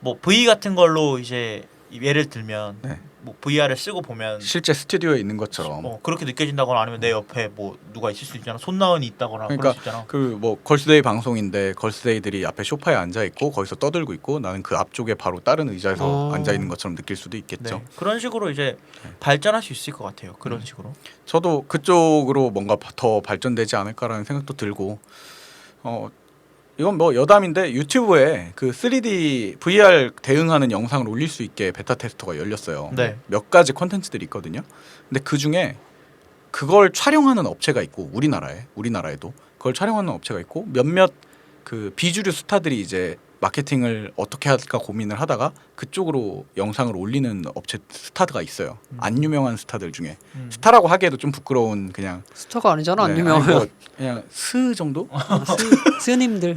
뭐 V 같은 걸로 이제 예를 들면 네. 뭐 VR을 쓰고 보면 실제 스튜디오에 있는 것처럼 그렇게 느껴진다거나 아니면 내 옆에 뭐 누가 있을 수 있잖아. 손나은이 있다거나 그러니까 그럴 수 있잖아. 그 뭐 걸스데이 방송인데 걸스데이들이 앞에 소파에 앉아 있고 거기서 떠들고 있고 나는 그 앞쪽에 바로 다른 의자에서 앉아 있는 것처럼 느낄 수도 있겠죠. 네. 그런 식으로 이제 발전할 수 있을 것 같아요. 그런 식으로. 저도 그쪽으로 뭔가 더 발전되지 않을까라는 생각도 들고 이건 뭐 여담인데 유튜브에 그 3D VR 대응하는 영상을 올릴 수 있게 베타 테스터가 열렸어요. 네. 몇 가지 콘텐츠들이 있거든요. 근데 그 중에 그걸 촬영하는 업체가 있고 우리나라에도 그걸 촬영하는 업체가 있고 몇몇 그 비주류 스타들이 이제 마케팅을 어떻게 할까 고민을 하다가 그쪽으로 영상을 올리는 업체 스타가 있어요. 안 유명한 스타들 중에 스타라고 하기에도 좀 부끄러운 그냥 스타가 아니잖아. 안 네, 유명하면. 아니 뭐 그냥 스 정도? 스님들.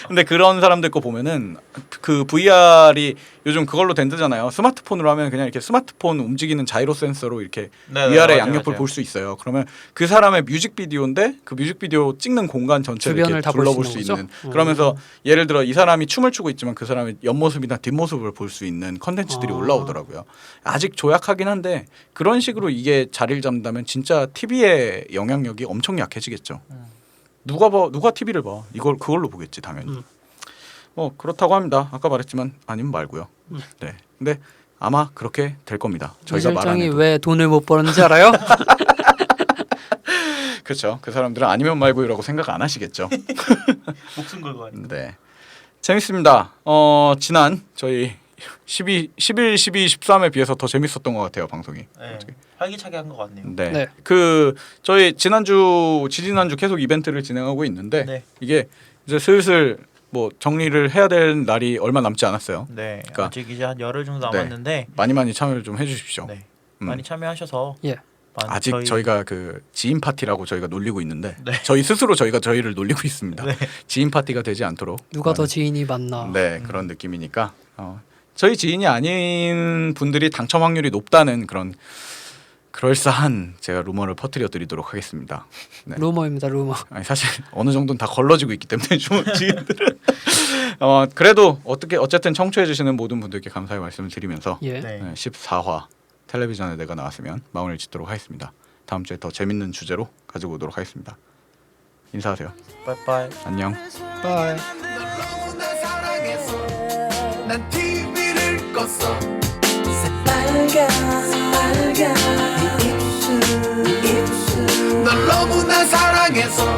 근데 그런 사람들 거 보면은 그 VR이 요즘 그걸로 된다잖아요. 스마트폰으로 하면 그냥 이렇게 스마트폰 움직이는 자이로 센서로 이렇게 네, 위아래 맞아요, 양옆을 맞아요. 볼 수 있어요. 그러면 그 사람의 뮤직비디오인데 그 뮤직비디오 찍는 공간 전체를 주변을 이렇게 다 볼 둘러볼 수 수 있는 있는 거죠? 그러면서 예를 들어 이 사람이 춤을 추고 있지만 그 사람의 옆모습이나 뒷모습을 볼 수 있는 컨텐츠들이 올라오더라고요. 아직 조약하긴 한데 그런 식으로 이게 자리를 잡는다면 진짜 TV의 영향력이 엄청 약해지겠죠. 누가 TV를 봐? 그걸로 보겠지 당연히. 뭐 그렇다고 합니다. 아까 말했지만 아니면 말고요. 네. 근데 아마 그렇게 될 겁니다. 이 저희가 말 안 실장이 해도. 왜 돈을 못 버는지 알아요? 그렇죠. 그 사람들은 아니면 말고요라고 생각 안 하시겠죠. 목숨 걸고 하니까. 네. 재밌습니다. 지난 저희 11, 12, 13에 비해서 더 재밌었던 것 같아요 방송이. 네. 활기차게 한 것 같네요. 네. 네. 그 저희 지지난주 계속 이벤트를 진행하고 있는데 네. 이게 이제 슬슬 뭐 정리를 해야 될 날이 얼마 남지 않았어요. 네. 그러니까- 아직 이제 한 열흘 정도 네. 남았는데 많이 참여를 좀 해주십시오. 네. 많이 참여하셔서 예. 아직 저희가 그 지인 파티라고 저희가 놀리고 있는데 네. 저희 스스로 저희를 놀리고 있습니다. 네. 지인 파티가 되지 않도록 누가 더 많은- 지인이 많나? 네 그런 느낌이니까 저희 지인이 아닌 분들이 당첨 확률이 높다는 그런 그럴싸한 제가 루머를 퍼뜨려 드리도록 하겠습니다. 네. 루머입니다. 루머. 아니 사실 어느 정도는 다 걸러지고 있기 때문에 지인들은 그래도 어쨌든 청취해 주시는 모든 분들께 감사의 말씀을 드리면서 예. 네. 14화 텔레비전에 내가 나왔으면 마무리를 짓도록 하겠습니다. 다음 주에 더 재밌는 주제로 가지고 오도록 하겠습니다. 인사하세요. 빠이빠이. 안녕. 바이. 너무나 사랑해서 난 TV를 껐어. 새빨간 입술 널 너무나 사랑해서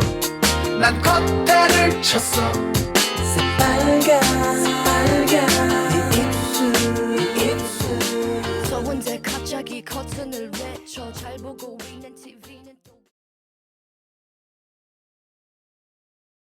난 커튼을 쳤어. 새빨간